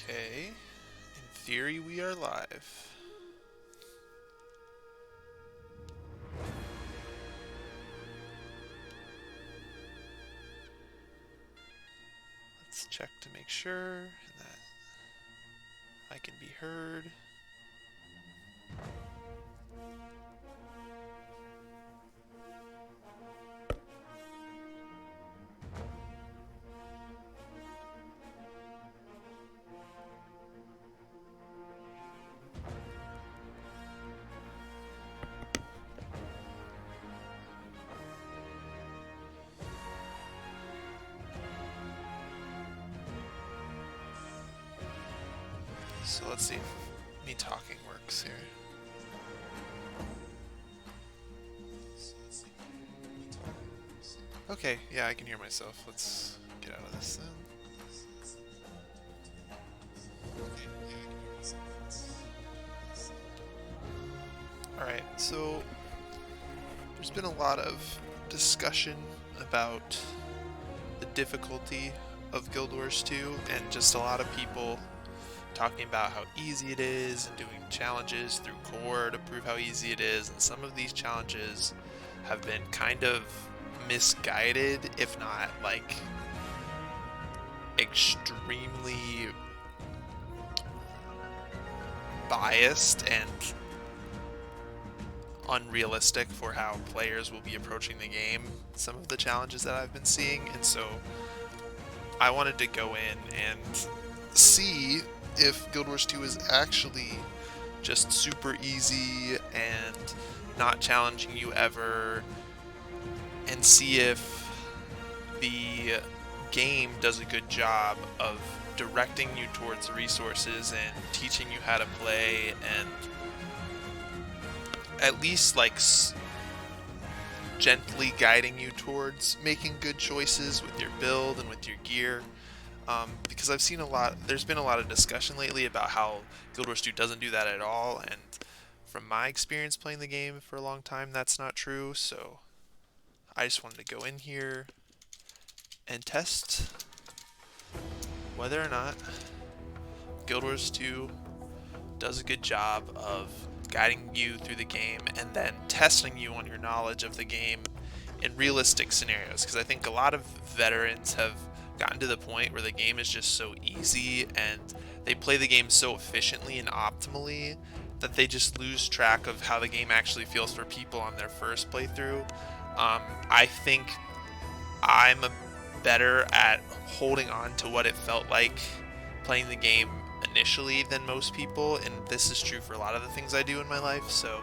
Okay. In theory, we are live. Let's check to make sure that I can be heard. So let's see if me talking works here. Okay, yeah, I can hear myself. Let's get out of this then. Alright, so there's been a lot of discussion about the difficulty of Guild Wars 2, and just a lot of people talking about how easy it is and doing challenges through core to prove how easy it is, and some of these challenges have been kind of misguided, if not like extremely biased and unrealistic for how players will be approaching the game, some of the challenges that I've been seeing. And so I wanted to go in and see if Guild Wars 2 is actually just super easy and not challenging you ever, and see if the game does a good job of directing you towards resources and teaching you how to play, and at least like gently guiding you towards making good choices with your build and with your gear. Because I've seen there's been a lot of discussion lately about how Guild Wars 2 doesn't do that at all, and from my experience playing the game for a long time, that's not true. So I just wanted to go in here and test whether or not Guild Wars 2 does a good job of guiding you through the game and then testing you on your knowledge of the game in realistic scenarios. Because I think a lot of veterans have gotten to the point where the game is just so easy and they play the game so efficiently and optimally that they just lose track of how the game actually feels for people on their first playthrough. I think I'm better at holding on to what it felt like playing the game initially than most people, and this is true for a lot of the things I do in my life. So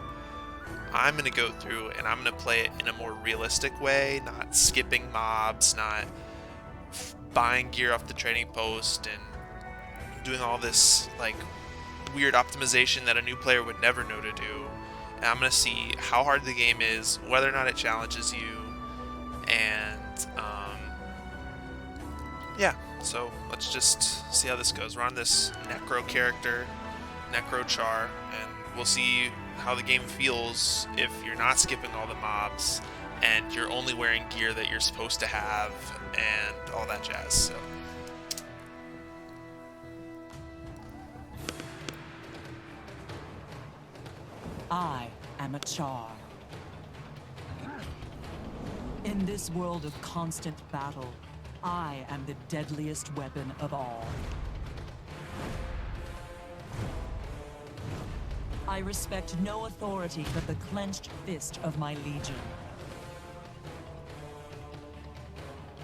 I'm going to go through and I'm going to play it in a more realistic way, not skipping mobs, not buying gear off the trading post and doing all this like weird optimization that a new player would never know to do. And I'm going to see how hard the game is, whether or not it challenges you, and yeah, so let's just see how this goes. We're on this Necro character, Necro Char, and we'll see how the game feels if you're not skipping all the mobs and you're only wearing gear that you're supposed to have and all that jazz. So I am a Char. In this world of constant battle, I am the deadliest weapon of all. I respect no authority but the clenched fist of my legion.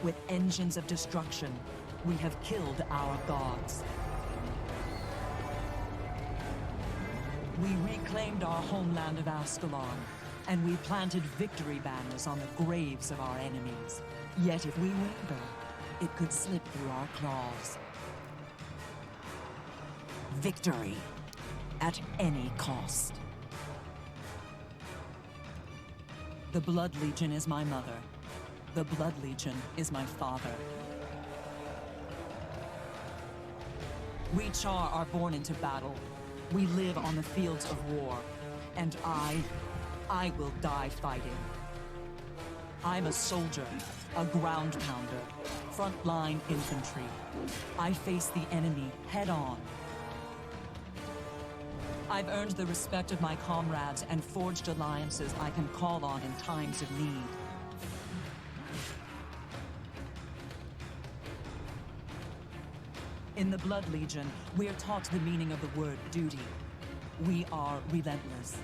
With engines of destruction, we have killed our gods. We reclaimed our homeland of Ascalon, and we planted victory banners on the graves of our enemies. Yet if we waver, it could slip through our claws. Victory, at any cost. The Blood Legion is my mother. The Blood Legion is my father. We Char are born into battle. We live on the fields of war. And I will die fighting. I'm a soldier, a ground pounder, frontline infantry. I face the enemy head on. I've earned the respect of my comrades and forged alliances I can call on in times of need. In the Blood Legion, we're taught the meaning of the word duty. We are relentless.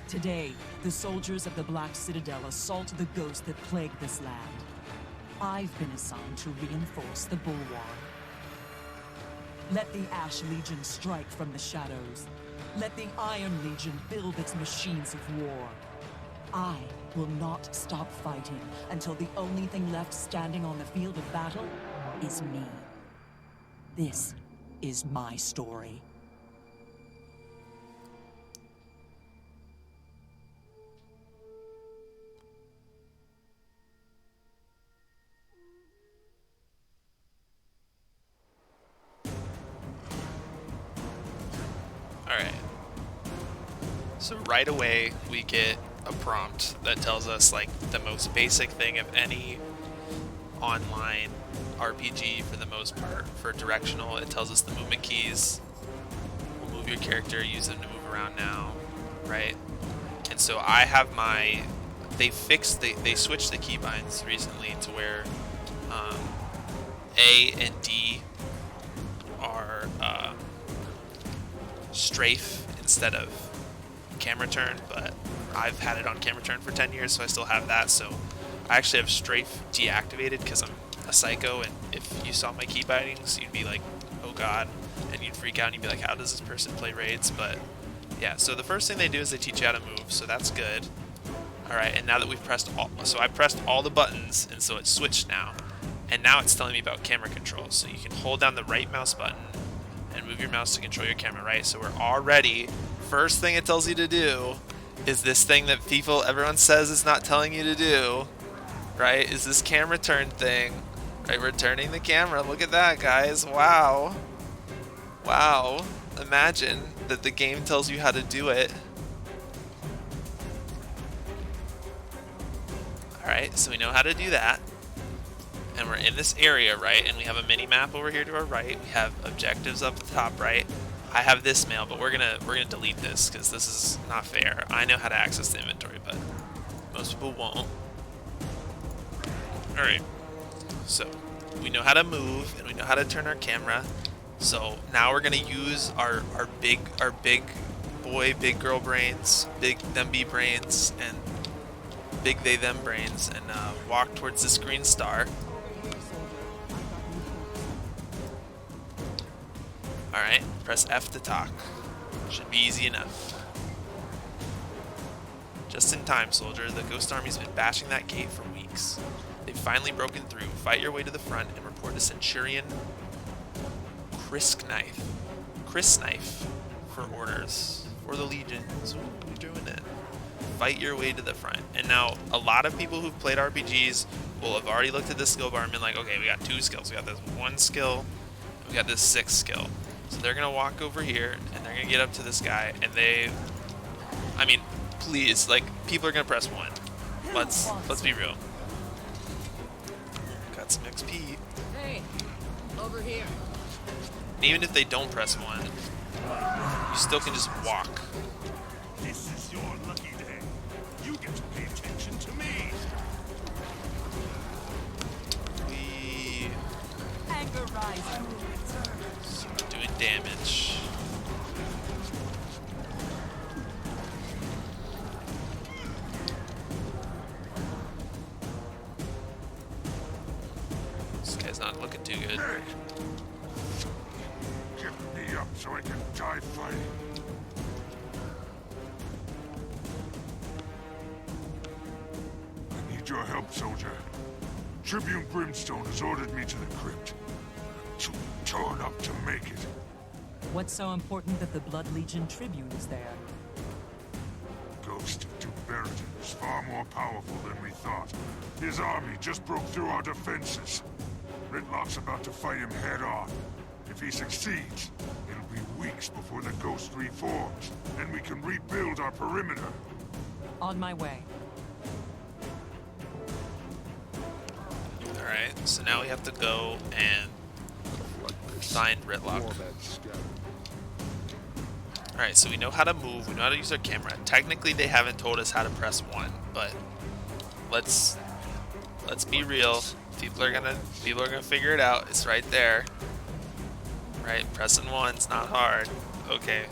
Today, the soldiers of the Black Citadel assault the ghosts that plague this land. I've been assigned to reinforce the bulwark. Let the Ash Legion strike from the shadows. Let the Iron Legion build its machines of war. I will not stop fighting until the only thing left standing on the field of battle is me. This is my story. Alright. So right away we get a prompt that tells us like the most basic thing of any online RPG for the most part. For directional, it tells us the movement keys. We'll move your character, use them to move around now, right? And so I have my... They switched the keybinds recently to where A and D are strafe instead of camera turn, but I've had it on camera turn for 10 years, so I still have that. So I actually have strafe deactivated because I'm a psycho, and if you saw my key bindings, you'd be like, oh god, and you'd freak out and you'd be like, how does this person play raids? But yeah, so the first thing they do is they teach you how to move, so that's good. Alright, and now that we've pressed all, so I pressed all the buttons, and so it's switched now. And now it's telling me about camera control, so you can hold down the right mouse button and move your mouse to control your camera, right? So we're already, first thing it tells you to do is this thing that everyone says is not telling you to do, right? Is this camera turn thing, right? We're turning the camera. Look at that, guys. Wow. Wow. Imagine that the game tells you how to do it. Alright, so we know how to do that. And we're in this area, right? And we have a mini map over here to our right. We have objectives up the top right. I have this mail, but we're gonna delete this because this is not fair. I know how to access the inventory, but most people won't. Alright. So we know how to move and we know how to turn our camera. So now we're gonna use our big boy, big girl brains, big them bee brains, and big they them brains, and walk towards this green star. Alright, press F to talk. Should be easy enough. Just in time, soldier. The Ghost Army's been bashing that gate for weeks. They've finally broken through. Fight your way to the front and report to Centurion Crisp-Knife for orders. For the legions. Ooh, you're doing it. Fight your way to the front. And now, a lot of people who've played RPGs will have already looked at this skill bar and been like, okay, we got 2 skills. We got this 1 skill, we got this 6th skill. So they're gonna walk over here, and they're gonna get up to this guy, and I mean, please, like, people are gonna press 1. Let's be real. Got some XP. Hey, over here. Even if they don't press 1, you still can just walk. This is your lucky day. You get to pay attention to me. Anger rising. Doing damage. This guy's not looking too good. Hey. Get me up so I can die fighting. I need your help, soldier. Tribune Brimstone has ordered me to the crypt. To turn up to make it. What's so important that the Blood Legion Tribune is there? Ghost of Duberitan is far more powerful than we thought. His army just broke through our defenses. Ridlock's about to fight him head on. If he succeeds, it'll be weeks before the Ghost reforms, and we can rebuild our perimeter. On my way. Alright, so now we have to go and find Ritlock. Alright, so we know how to move, we know how to use our camera. Technically they haven't told us how to press 1, but let's be real. People are gonna figure it out. It's right there. Right, pressing 1's not hard. Okay.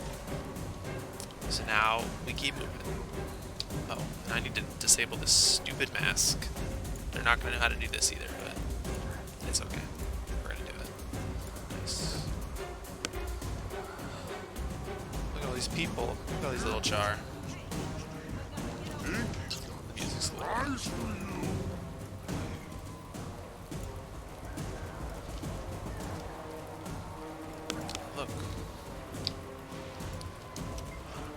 So now we keep moving. Oh, and I need to disable this stupid mask. They're not gonna know how to do this either, but it's okay. We're gonna do it. Nice. Look at all these people. Look at all these little char. The music's a little... Look.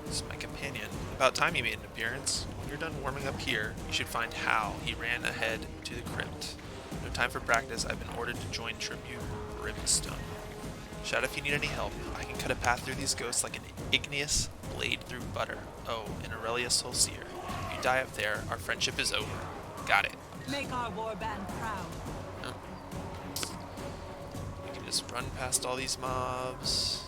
This is my companion. About time he made an appearance. When you're done warming up here, you should find Hal. He ran ahead to the crypt. No time for practice. I've been ordered to join Tribune Brimstone. Shout if you need any help. I can cut a path through these ghosts like an igneous blade through butter. Oh, an Aurelius Solstier. If you die up there, our friendship is over. Got it. Make our warband proud. Oh. We can just run past all these mobs.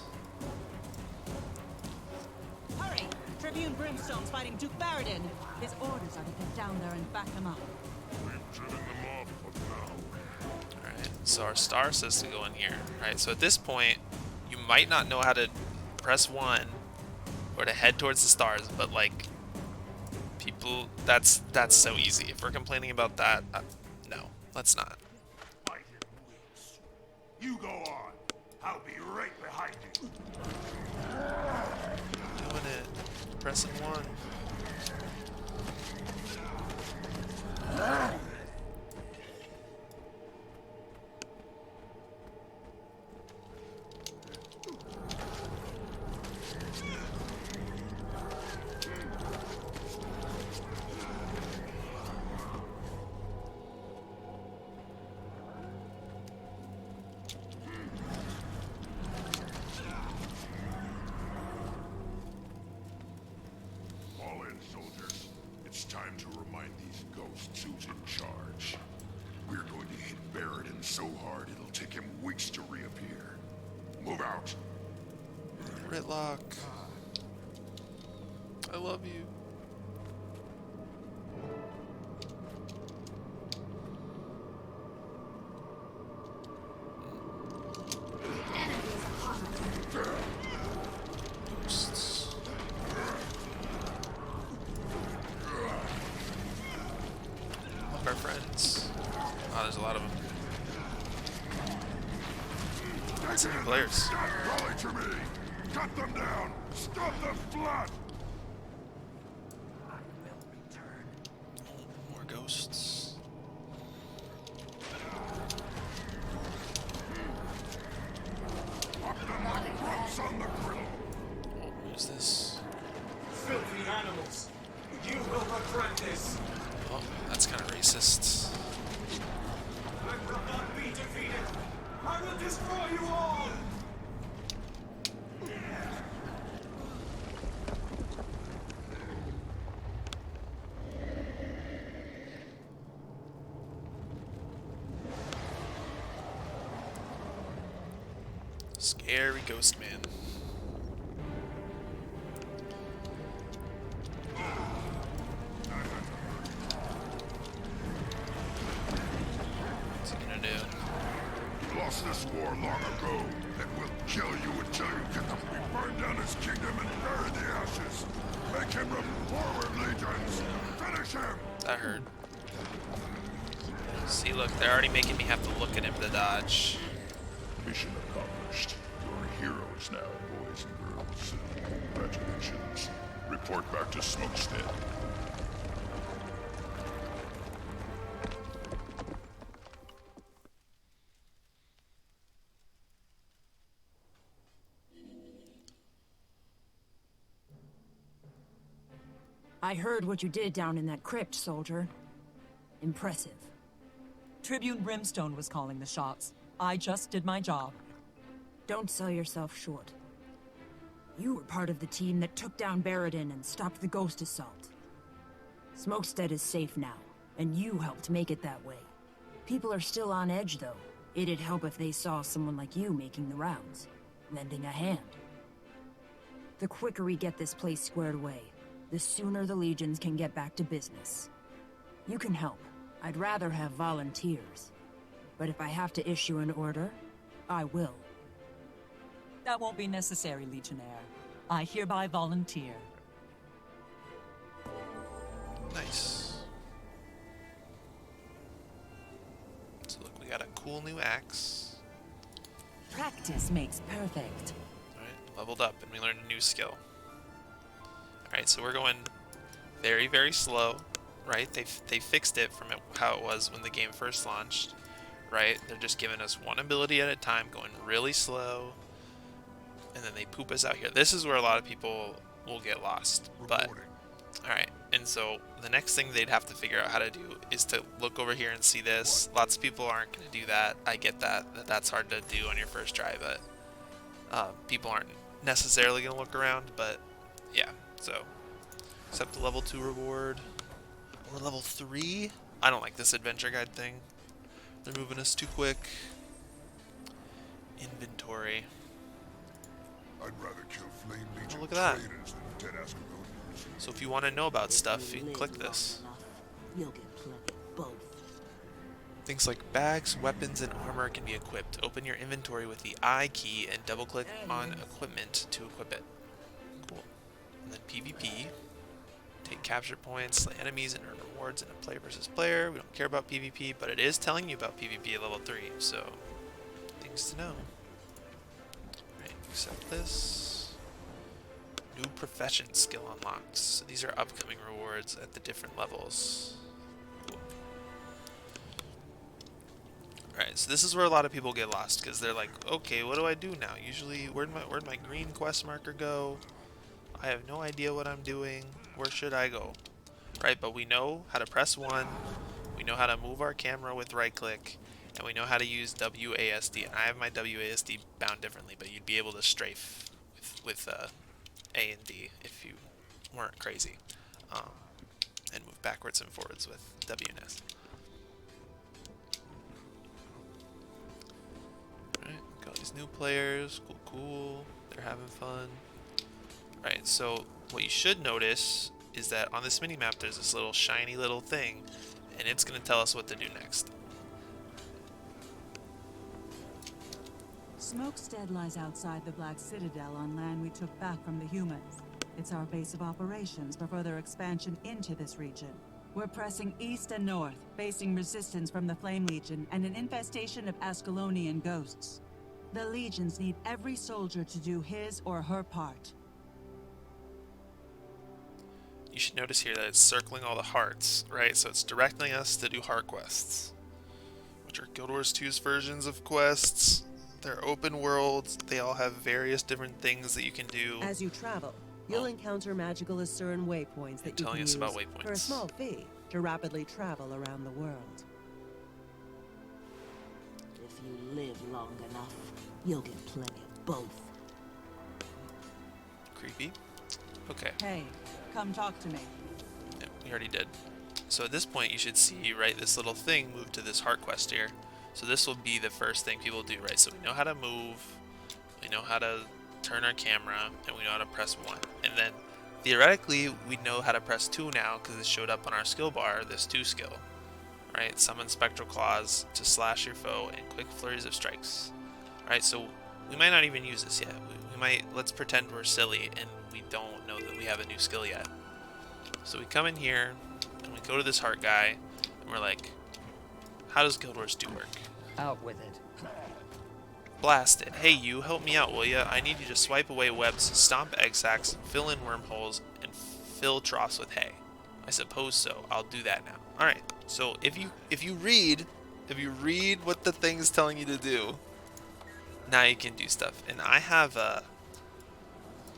Hurry! Tribune Brimstone's fighting Duke Baradin. His orders are to get down there and back him up. We've driven them off for now. Alright, so our star says to go in here. Alright, so at this point, you might not know how to press 1 or to head towards the stars, but like, people, that's so easy. If we're complaining about that, no, let's not. Fighting weeks. You go on. I'll be right behind you. Doing it. Pressing 1. All in, soldiers. It's time to remind these ghosts who's in charge. We're going to hit Baradin so hard it'll take him weeks to reappear. Move out. Ritlock. I love you. Ghosts. Love our friends. Oh, there's a lot of them. Lots of new players. Rally to me. Cut them down. Stop the flood. More ghosts. Pop them like grubs on the griddle. Oh, who's this? Filthy animals! You will regret this! Oh, that's kind of racist. I will not be defeated! I will destroy you all! Scary ghost man. What's he gonna do? We lost this war long ago, and we'll kill you until you get them. We burn down his kingdom and bury the ashes. Make him reform legions. Finish him. That hurt. See, look, they're already making me have to look at him to dodge. Mission accomplished. You're heroes now, boys and girls. Congratulations. Report back to Smokestead. I heard what you did down in that crypt, soldier. Impressive. Tribune Brimstone was calling the shots. I just did my job. Don't sell yourself short. You were part of the team that took down Baradin and stopped the ghost assault. Smokestead is safe now, and you helped make it that way. People are still on edge, though. It'd help if they saw someone like you making the rounds, lending a hand. The quicker we get this place squared away, the sooner the legions can get back to business. You can help. I'd rather have volunteers. But if I have to issue an order, I will. That won't be necessary, Legionnaire. I hereby volunteer. Nice. So look, we got a cool new axe. Practice makes perfect. Alright, leveled up and we learned a new skill. Alright, so we're going very, very slow. Right? They fixed it from how it was when the game first launched. Right? They're just giving us one ability at a time, going really slow. And then they poop us out here. This is where a lot of people will get lost. But, alright. And so the next thing they'd have to figure out how to do is to look over here and see this. Lots of people aren't going to do that. I get that. That's hard to do on your first try, but people aren't necessarily going to look around. But, yeah. So, accept the level 2 reward. Or level 3? I don't like this adventure guide thing. They're moving us too quick. Inventory. I'd rather kill Flame Legion look at that. traitors than dead Asgardians. So if you want to know about stuff, you can click this. You'll get plenty of both. Things like bags, weapons, and armor can be equipped. Open your inventory with the I key and double click on equipment to equip it. Cool. And then PvP. Take capture points, slay enemies, and earn rewards in a player versus player. We don't care about PvP, but it is telling you about PvP at level 3, so things to know. Alright, accept this. New profession skill unlocks. So these are upcoming rewards at the different levels. Cool. Alright, so this is where a lot of people get lost, because they're like, okay, what do I do now? Usually, where'd my green quest marker go? I have no idea what I'm doing. Where should I go? Right, but we know how to press 1, we know how to move our camera with right click, and we know how to use WASD. And I have my WASD bound differently, but you'd be able to strafe with A and D if you weren't crazy. And move backwards and forwards with W and S. Alright, got these new players, cool, they're having fun. Right, so what you should notice is that on this mini-map there's this little shiny little thing, and it's going to tell us what to do next. Smokestead lies outside the Black Citadel on land we took back from the humans. It's our base of operations for further expansion into this region. We're pressing east and north, facing resistance from the Flame Legion and an infestation of Ascalonian ghosts. The legions need every soldier to do his or her part. You should notice here that it's circling all the hearts, right? So it's directing us to do heart quests, which are Guild Wars 2's versions of quests. They're open worlds. They all have various different things that you can do. As you travel, you'll encounter magical Asuran waypoints that you telling can us use about for a waypoints. small fee to rapidly travel around the world. If you live long enough, you'll get plenty of both. Creepy. Okay. Hey, come talk to me. Yeah, we already did. So at this point you should see, right, this little thing move to this heart quest here. So this will be the first thing people do, right? So we know how to move, we know how to turn our camera, and we know how to press 1. And then theoretically we know how to press 2 now because it showed up on our skill bar, this 2 skill. Right? Summon spectral claws to slash your foe and quick flurries of strikes. Right? So we might not even use this yet. We might, let's pretend we're silly and we don't know that we have a new skill yet. So we come in here and we go to this heart guy and we're like, how does Guild Wars 2 work? Out with it. Blast it. Hey you, help me out, will ya? I need you to swipe away webs, stomp egg sacs, fill in wormholes, and fill troughs with hay. I suppose so. I'll do that now. Alright, so if you read what the thing's telling you to do, now you can do stuff. And I have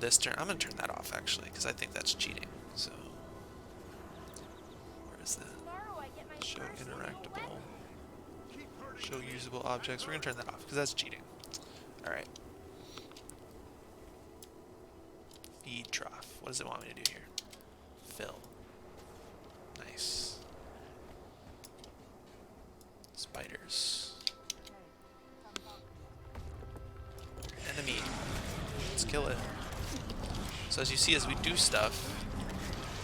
this turn. I'm gonna turn that off actually, because I think that's cheating. So where is the show interactable? Show usable objects. We're gonna turn that off because that's cheating. Alright. Feed trough. What does it want me to do here? Fill. Nice. Spiders. Enemy. Let's kill it. So as you see, as we do stuff,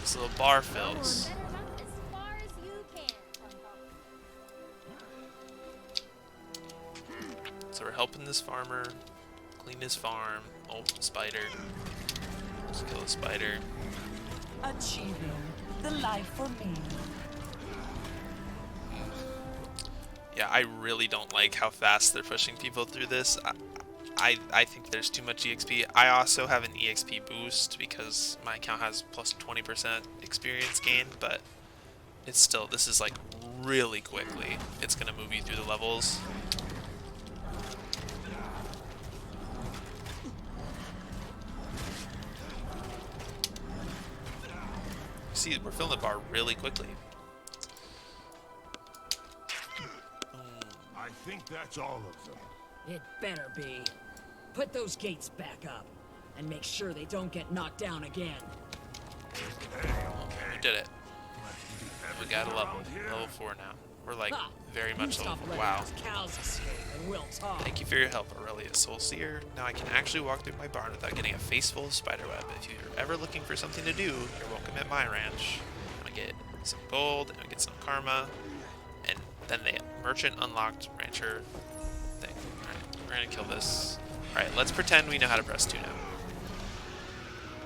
this little bar fills. So we're helping this farmer clean his farm. Oh, spider. Let's kill a spider. Achieving the life for me. Yeah, I really don't like how fast they're pushing people through this. I think there's too much EXP. I also have an EXP boost because my account has plus 20% experience gain, but it's still, this is like really quickly. It's gonna move you through the levels. See, we're filling the bar really quickly. I think that's all of them. It better be. Put those gates back up, and make sure they don't get knocked down again. We did it. We got a level 4 now. We're like very much level 4. Wow. Cows escape, and we'll talk. Thank you for your help, Aurelia Soulseer. Now I can actually walk through my barn without getting a face full of spiderweb. If you're ever looking for something to do, you're welcome at my ranch. I'm gonna get some gold, and get some karma, and then the merchant unlocked rancher thing. Alright, we're gonna kill this. Alright, let's pretend we know how to press 2 now.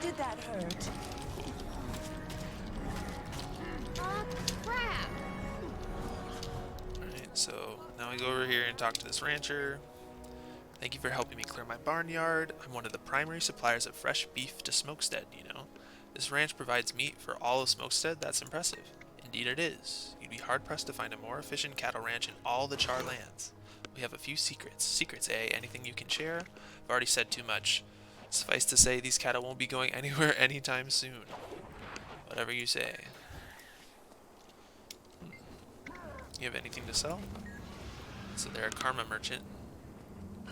Did that hurt? Crap! Alright, so now we go over here and talk to this rancher. Thank you for helping me clear my barnyard. I'm one of the primary suppliers of fresh beef to Smokestead, you know. This ranch provides meat for all of Smokestead. That's impressive. Indeed it is. You'd be hard-pressed to find a more efficient cattle ranch in all the Char lands. We have a few secrets. Secrets, eh? Anything you can share? I've already said too much. Suffice to say, these cattle won't be going anywhere anytime soon. Whatever you say. You have anything to sell? So they're a karma merchant.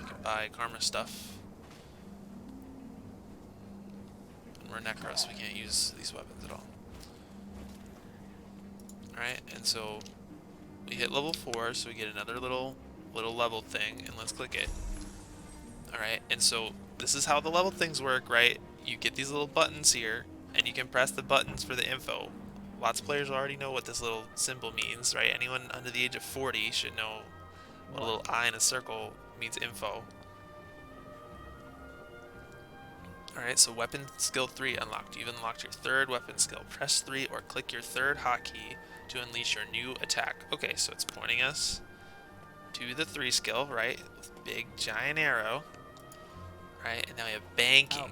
You can buy karma stuff. And we're Necros, we can't use these weapons at all. Alright, and so we hit level 4, so we get another little level thing, and let's click it. Alright, and so this is how the level things work, right? You get these little buttons here, and you can press the buttons for the info. Lots of players already know what this little symbol means, right? Anyone under the age of 40 should know what a little eye in a circle means info. Alright, so weapon skill 3 unlocked. You've unlocked your third weapon skill. Press 3 or click your third hotkey to unleash your new attack. Okay, so it's pointing us to the 3 skill, right? With big giant arrow. Right, and now we have banking.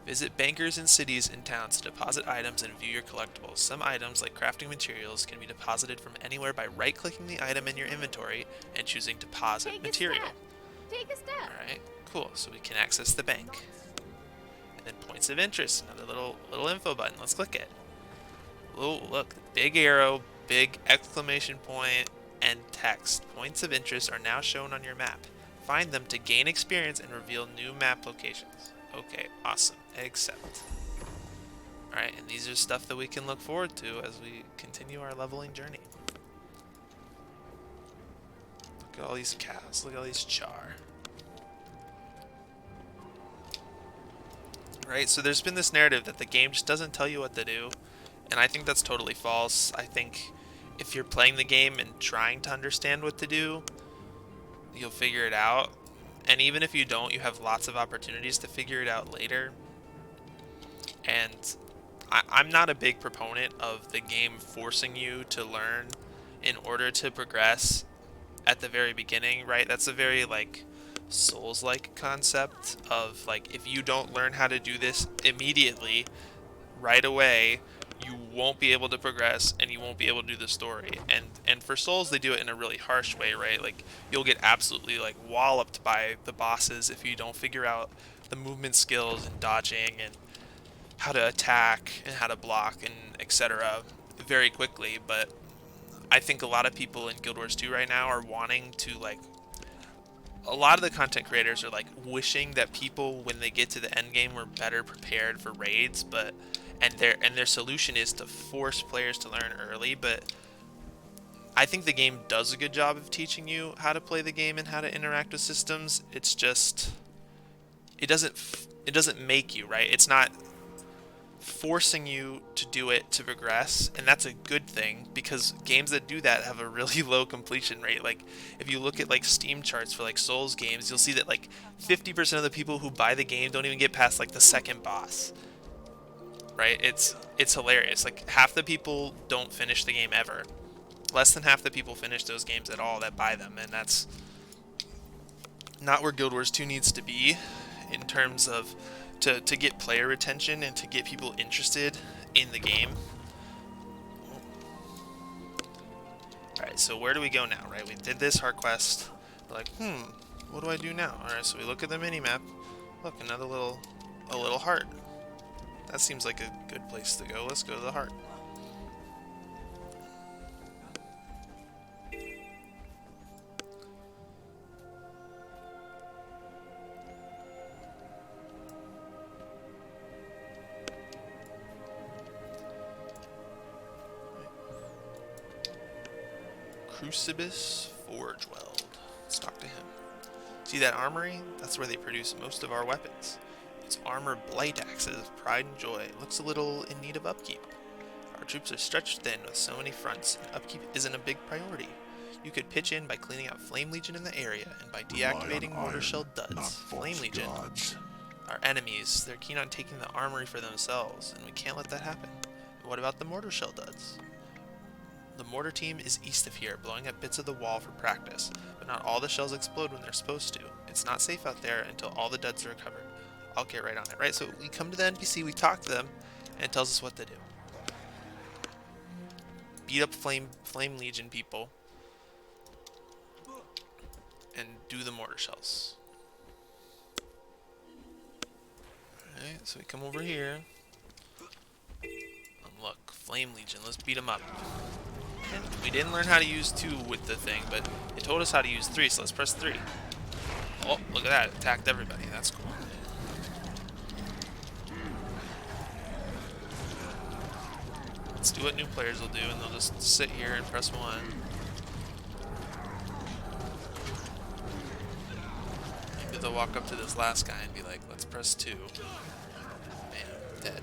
Visit bankers in cities and towns to deposit items and view your collectibles. Some items, like crafting materials, can be deposited from anywhere by right-clicking the item in your inventory and choosing Deposit Material. Take a step. Alright, cool. So we can access the bank. And then points of interest, another little info button. Let's click it. Oh, look, big arrow, big exclamation point, and text. Points of interest are now shown on your map. Find them to gain experience and reveal new map locations. Okay, awesome. Accept. Alright, and these are stuff that we can look forward to as we continue our leveling journey. Look at all these cows. Look at all these char. Right, so there's been this narrative that the game just doesn't tell you what to do, and I think that's totally false. I think if you're playing the game and trying to understand what to do, you'll figure it out. And even if you don't, you have lots of opportunities to figure it out later. And I'm not a big proponent of the game forcing you to learn in order to progress at the very beginning, right? That's a very like Souls-like concept of like, if you don't learn how to do this immediately, right away, you won't be able to progress and you won't be able to do the story. And for Souls, they do it in a really harsh way, right? Like, you'll get absolutely like walloped by the bosses if you don't figure out the movement skills and dodging and how to attack and how to block and etc. very quickly. But I think a lot of people in Guild Wars 2 right now are wanting to like, a lot of the content creators are like wishing that people, when they get to the end game, were better prepared for raids, and their solution is to force players to learn early. But I think the game does a good job of teaching you how to play the game and how to interact with systems. It's just it doesn't make you, right? It's not forcing you to do it to progress, and that's a good thing because games that do that have a really low completion rate. Like if you look at like Steam charts for like Souls games, you'll see that like 50% of the people who buy the game don't even get past like the second boss. Right? It's hilarious. Like half the people don't finish the game ever. Less than half the people finish those games at all that buy them, and that's not where Guild Wars 2 needs to be in terms of to get player retention and to get people interested in the game. Alright, so where do we go now, right? We did this hard quest. We're like, what do I do now? Alright, so we look at the mini-map. Look, a little heart. That seems like a good place to go. Let's go to the heart. Crucibus Forge Weld. Let's talk to him. See that armory? That's where they produce most of our weapons. Its armor blight axes of pride and joy. Looks a little in need of upkeep. Our troops are stretched thin with so many fronts, and upkeep isn't a big priority. You could pitch in by cleaning out Flame Legion in the area, and by deactivating Mortar Shell duds. Flame Legion are enemies. They're keen on taking the armory for themselves, and we can't let that happen. And what about the Mortar Shell duds? The mortar team is east of here, blowing up bits of the wall for practice, but not all the shells explode when they're supposed to. It's not safe out there until all the duds are recovered. I'll get right on it, right? So we come to the NPC, we talk to them, and it tells us what to do. Beat up Flame Legion people, and do the mortar shells. Alright, so we come over here, and look, Flame Legion, let's beat them up. And we didn't learn how to use 2 with the thing, but it told us how to use 3, so let's press 3. Oh, look at that, it attacked everybody, that's cool. Let's do what new players will do, and they'll just sit here and press 1. Maybe they'll walk up to this last guy and be like, let's press 2. Bam, dead.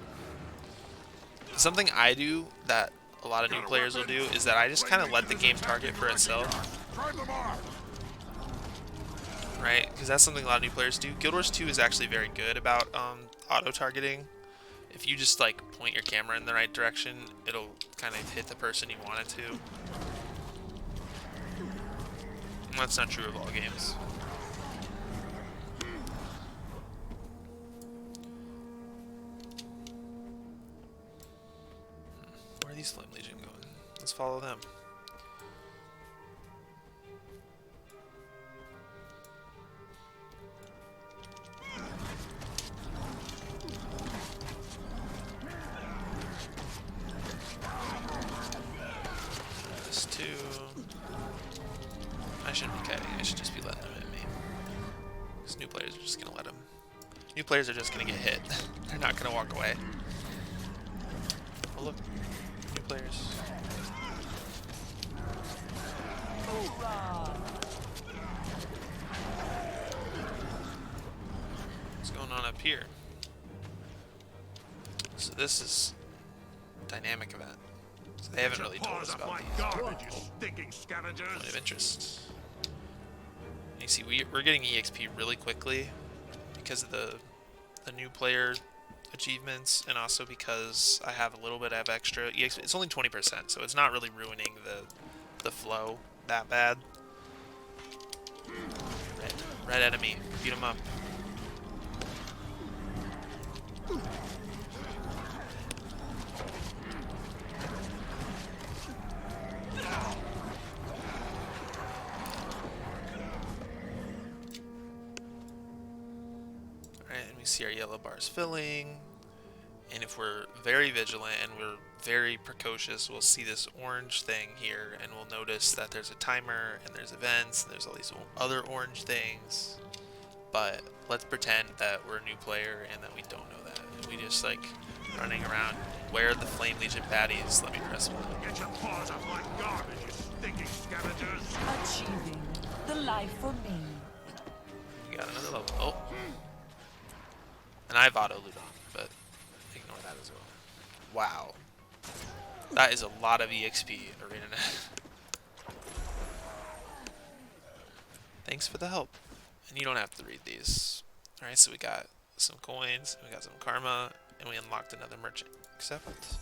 Something I do that a lot of new players will do is that I just kind of let the game target for itself. Right? Because that's something a lot of new players do. Guild Wars 2 is actually very good about auto-targeting. If you just like point your camera in the right direction, it'll kind of hit the person you want it to. And that's not true of all games. Where are these Flame Legion going? Let's follow them. This too. I shouldn't be kiting. I should just be letting them hit me. Because new players are just gonna let them. New players are just gonna get hit. They're not gonna walk away. Oh look, new players. What's going on up here? So this is a dynamic event. So they haven't really told us about these. Garbage, you stinking scavengers! Point of interest. You see, we're getting EXP really quickly because of the new player achievements, and also because I have a little bit of extra EXP. It's only 20%, so it's not really ruining the flow that bad. Red enemy, beat him up. Alright, and we see our yellow bars filling. And if we're very vigilant and we're very precocious, we'll see this orange thing here, and we'll notice that there's a timer, and there's events, and there's all these other orange things. But let's pretend that we're a new player and that we don't know that. And we just like running around. Where are the Flame Legion baddies? Let me press 1. Get your paws off my garbage, you stinking amateurs. Achieving the life for me. We got another level. Oh. And I've auto-looted, but ignore that as well. Wow. That is a lot of EXP, ArenaNet. Thanks for the help. And you don't have to read these. Alright, so we got some coins, we got some karma, and we unlocked another merchant. Accept.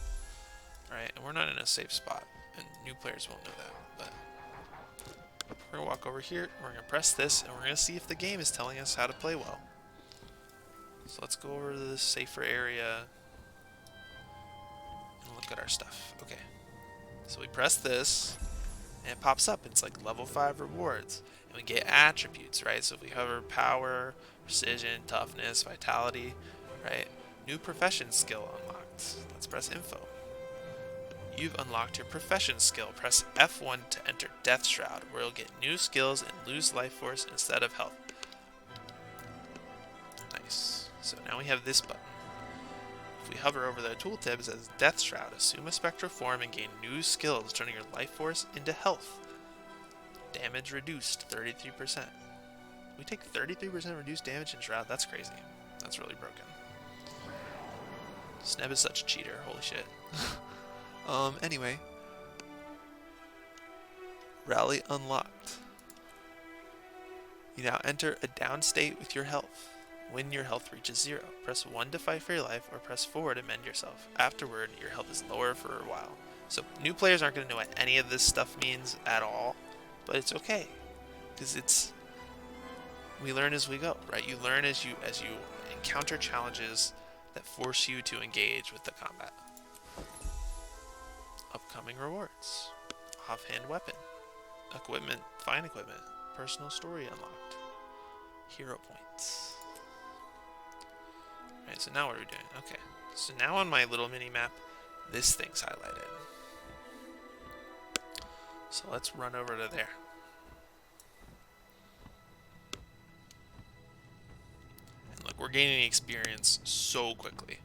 Alright, and we're not in a safe spot, and new players won't know that, but we're gonna walk over here, we're gonna press this, and we're gonna see if the game is telling us how to play well. So let's go over to this safer area and look at our stuff. Okay. So we press this, and it pops up. It's like level 5 rewards. And we get attributes, right? So if we hover power, precision, toughness, vitality, right? New profession skill unlocked. Let's press info. You've unlocked your profession skill. Press F1 to enter Death Shroud, where you'll get new skills and lose life force instead of health. Nice. So now we have this button. If we hover over the tooltip, it says Death Shroud. Assume a spectral form and gain new skills, turning your life force into health. Damage reduced 33%. We take 33% reduced damage in Shroud. That's crazy. That's really broken. Sneb is such a cheater. Holy shit. Anyway. Rally unlocked. You now enter a down state with your health. When your health reaches 0, press 1 to fight for your life, or press 4 to mend yourself. Afterward, your health is lower for a while. So new players aren't going to know what any of this stuff means at all, but it's okay, because we learn as we go, right? You learn as you encounter challenges that force you to engage with the combat. Upcoming rewards: offhand weapon, equipment, fine equipment, personal story unlocked, hero points. Alright, so now what are we doing? Okay, so now on my little mini map, this thing's highlighted. So let's run over to there. And look, we're gaining experience so quickly.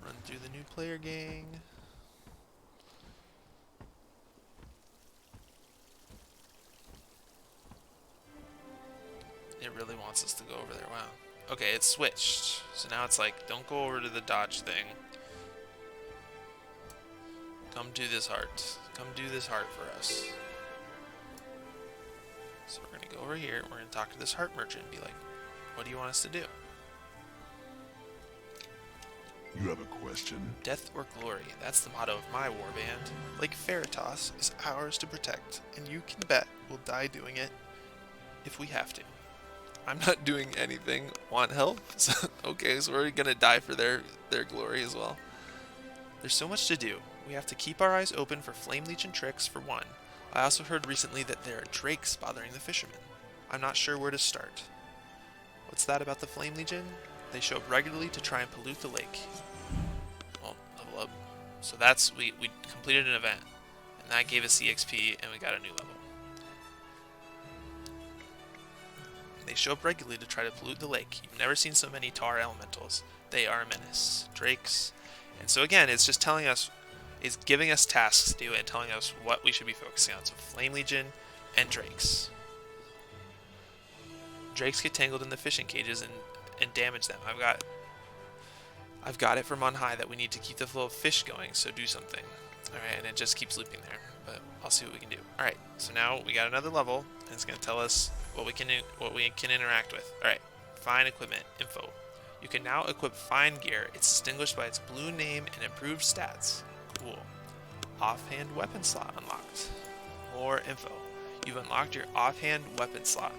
Run through the new player gang. It really wants us to go over there. Wow. Okay, it's switched. So now it's like, don't go over to the dodge thing. Come do this heart. Come do this heart for us. So we're going to go over here. We're going to talk to this heart merchant and be like, what do you want us to do? You have a question? Death or glory. That's the motto of my warband. Lake Veritas is ours to protect, and you can bet we'll die doing it if we have to. I'm not doing anything. Want help? Okay, so we're gonna die for their glory as well. There's so much to do. We have to keep our eyes open for Flame Legion tricks, for one. I also heard recently that there are drakes bothering the fishermen. I'm not sure where to start. What's that about the Flame Legion? They show up regularly to try and pollute the lake. Well, level up. So that's, we completed an event, and that gave us EXP, and we got a new level. They show up regularly to try to pollute the lake. You've never seen so many tar elementals. They are a menace. Drakes. And so again, it's just telling us, it's giving us tasks to do and telling us what we should be focusing on. So Flame Legion and Drakes. Drakes get tangled in the fishing cages and damage them. I've got it from on high that we need to keep the flow of fish going, so do something. Alright, and it just keeps looping there, but I'll see what we can do. Alright, so now we got another level, and it's going to tell us what we can interact with. Alright, fine equipment, info. You can now equip fine gear. It's distinguished by its blue name and improved stats. Cool. Offhand weapon slot unlocked. More info. You've unlocked your offhand weapon slot.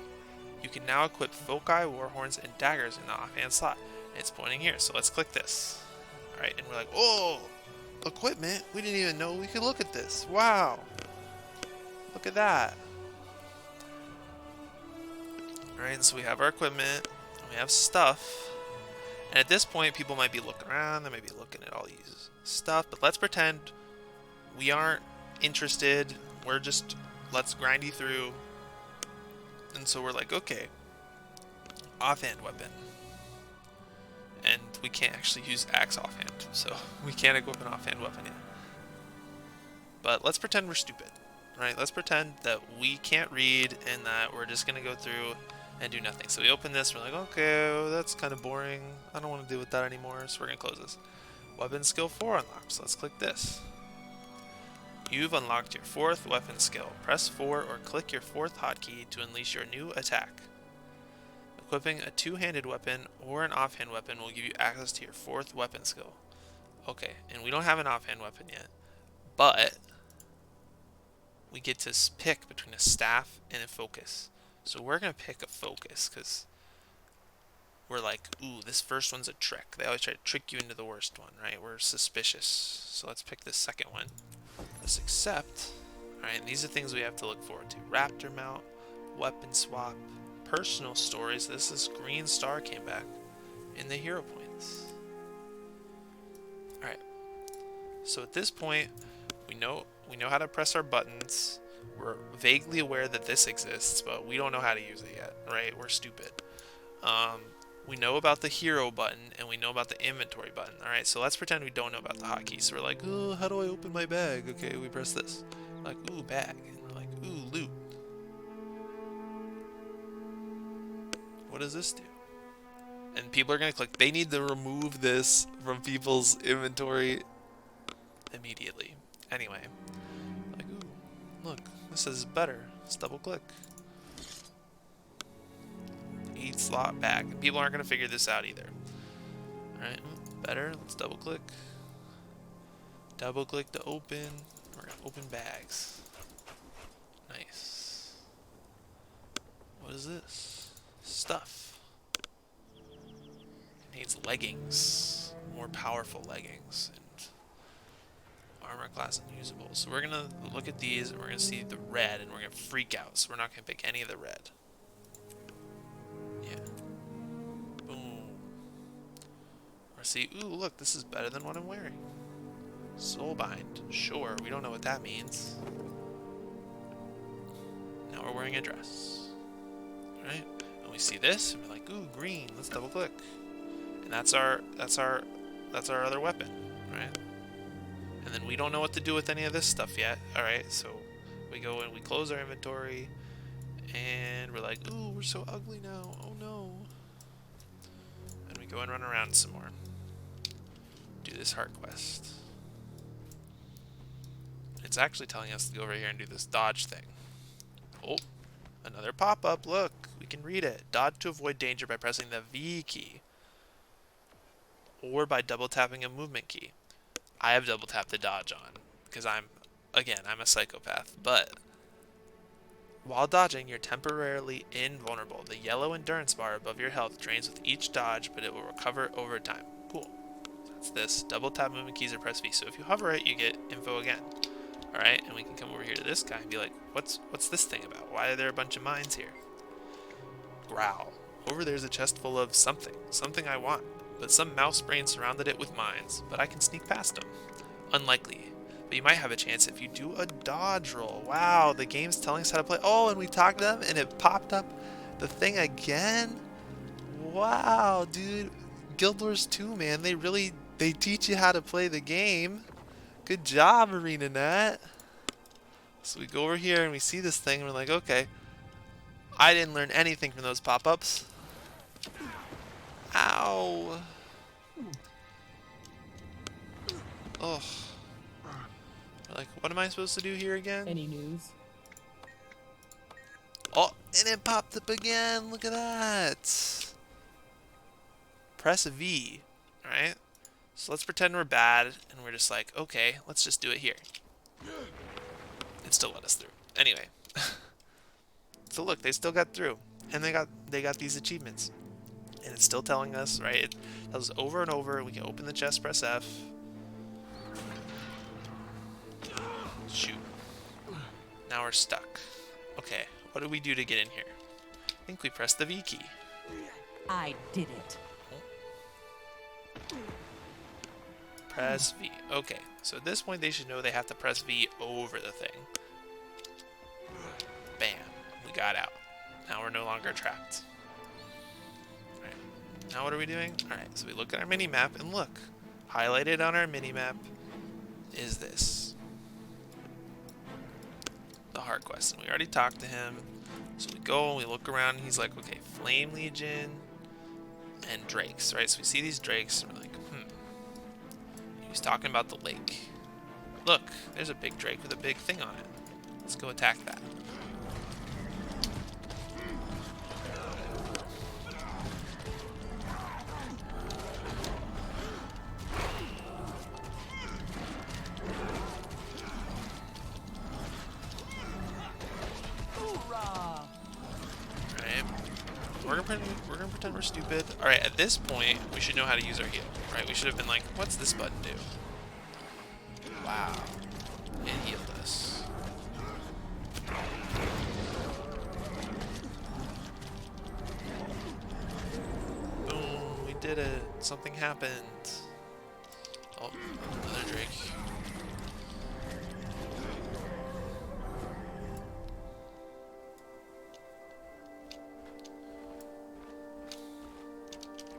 You can now equip foci, warhorns, and daggers in the offhand slot. And it's pointing here, so let's click this. Alright, and we're like, oh! Equipment? We didn't even know we could look at this. Wow! Look at that. Alright, so we have our equipment, we have stuff. And at this point, people might be looking around, they might be looking at all these stuff, but let's pretend we aren't interested. We're just, let's grind you through. And so we're like, okay, offhand weapon. And we can't actually use axe offhand, so we can't equip an offhand weapon yet. But let's pretend we're stupid, right? Let's pretend that we can't read and that we're just gonna go through and do nothing. So we open this, we're like, okay, well, that's kind of boring. I don't want to deal with that anymore, so we're gonna close this. Weapon skill 4 unlocked, so let's click this. You've unlocked your 4th weapon skill. Press 4 or click your 4th hotkey to unleash your new attack. Equipping a two-handed weapon or an offhand weapon will give you access to your 4th weapon skill. Okay, and we don't have an offhand weapon yet, but we get to pick between a staff and a focus. So we're going to pick a focus because we're like, ooh, this first one's a trick. They always try to trick you into the worst one, right? We're suspicious. So let's pick the second one. Let's accept. Alright, and these are things we have to look forward to. Raptor mount, weapon swap, personal stories. This is Green Star came back in the hero points. Alright. So at this point, we know how to press our buttons. We're vaguely aware that this exists, but we don't know how to use it yet, right? We're stupid. We know about the hero button, and we know about the inventory button. Alright, so let's pretend we don't know about the hotkeys. So we're like, oh, how do I open my bag? Okay, we press this. Like, ooh, bag. And we're like, ooh, loot. What does this do? And people are going to click. They need to remove this from people's inventory immediately. Anyway. Like, ooh, look, this is better. Let's double click. 8 slot bag. People aren't going to figure this out either. Alright, better. Let's double click. Double click to open. We're going to open bags. Nice. What is this? Stuff. It needs leggings. More powerful leggings. And armor class unusable. So we're going to look at these and we're going to see the red and we're going to freak out. So we're not going to pick any of the red. Yeah. Boom. Or see, ooh, look, this is better than what I'm wearing. Soulbind. Sure, we don't know what that means. Now we're wearing a dress. Right? And we see this and we're like, ooh, green, let's double click. And that's our other weapon, right? And then we don't know what to do with any of this stuff yet. Alright, so we go and we close our inventory and we're like, ooh, we're so ugly now. Oh no. And we go and run around some more. Do this heart quest. It's actually telling us to go over here and do this dodge thing. Oh, another pop-up. Look, we can read it. Dodge to avoid danger by pressing the V key. Or by double tapping a movement key. I have double tapped the dodge on. Because I'm a psychopath. But while dodging, you're temporarily invulnerable. The yellow endurance bar above your health drains with each dodge, but it will recover over time. Cool. That's this. Double tap movement keys or press V. So if you hover it, you get info again. Alright, and we can come over here to this guy and be like, what's this thing about? Why are there a bunch of mines here? Growl. Over there's a chest full of something. Something I want. But some mouse brain surrounded it with mines. But I can sneak past them. Unlikely. But you might have a chance if you do a dodge roll. Wow, the game's telling us how to play. Oh, and we talked to them and it popped up the thing again? Wow, dude. Guild Wars 2, man. They teach you how to play the game. Good job, ArenaNet. So we go over here and we see this thing and we're like, okay, I didn't learn anything from those pop-ups. Ow. Ugh. We're like, what am I supposed to do here again? Any news? Oh, and it popped up again. Look at that. Press V. Alright? So let's pretend we're bad and we're just like, okay, let's just do it here. It still let us through. Anyway. So look, they still got through. And they got these achievements. And it's still telling us, right? It tells us over and over. We can open the chest, press F. Shoot. Now we're stuck. Okay, what do we do to get in here? I think we press the V key. I did it. Press V. Okay, so at this point they should know they have to press V over the thing. Bam. We got out. Now we're no longer trapped. Right. Now what are we doing? Alright, so we look at our mini-map, and look. Highlighted on our mini-map is this. The heart quest. And we already talked to him. So we go and we look around, and he's like, okay, Flame Legion and Drakes, right? So we see these Drakes, and we're like, He's talking about the lake. Look, there's a big Drake with a big thing on it. Let's go attack that. Hoorah! Alright. We're gonna pretend we're stupid. Alright, at this point, we should know how to use our heal. Right? We should have been like, what's this button do? Wow. It healed us. Boom, we did it. Something happened. Oh, another Drake.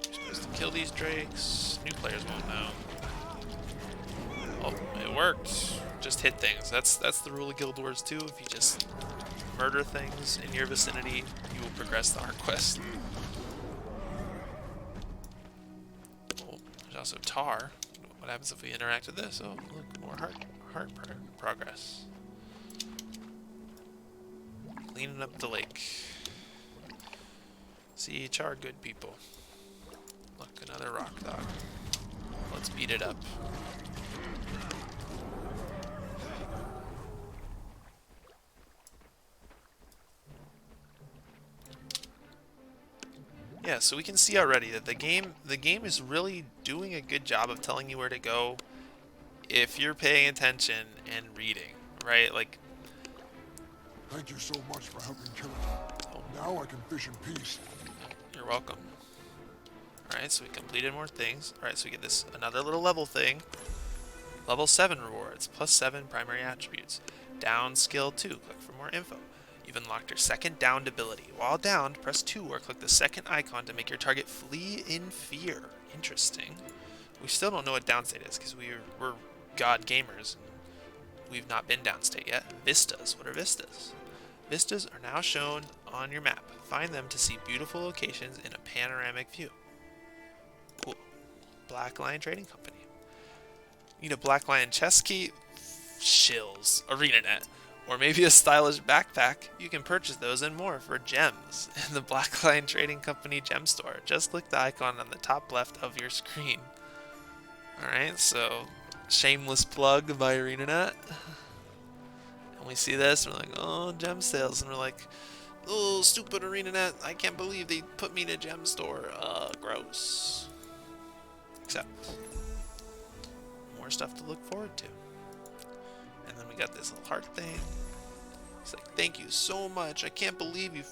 You're supposed to kill these Drakes. New players won't know. Oh, it worked. Just hit things. That's the rule of Guild Wars 2. If you just murder things in your vicinity, you will progress the art quest. Oh, there's also tar. What happens if we interact with this? Oh, look, more heart progress. Cleaning up the lake. See, char good people. Look, another rock dog. Let's beat it up. Yeah, so we can see already that the game is really doing a good job of telling you where to go if you're paying attention and reading, right? Like, Thank you so much for helping kill it. Now I can fish in peace. you're welcome. Alright, so we completed more things. Alright, so we get this another little level thing. Level 7 rewards, plus 7 primary attributes. Down skill 2, click for more info. You've unlocked your second downed ability. While downed, press 2 or click the second icon to make your target flee in fear. Interesting. We still don't know what downstate is because we're god gamers. We've not been downstate yet. Vistas. What are vistas? Vistas are now shown on your map. Find them to see beautiful locations in a panoramic view. Cool. Black Lion Trading Company. Need a Black Lion chest key? Shills. ArenaNet. Or maybe a stylish backpack. You can purchase those and more for gems in the Black Lion Trading Company gem store. Just click the icon on the top left of your screen. Alright, so shameless plug by ArenaNet. And we see this and we're like, oh, gem sales. And we're like, oh, stupid ArenaNet. I can't believe they put me in a gem store. Gross. Except more stuff to look forward to. And then we got this little heart thing. It's like, thank you so much. I can't believe you've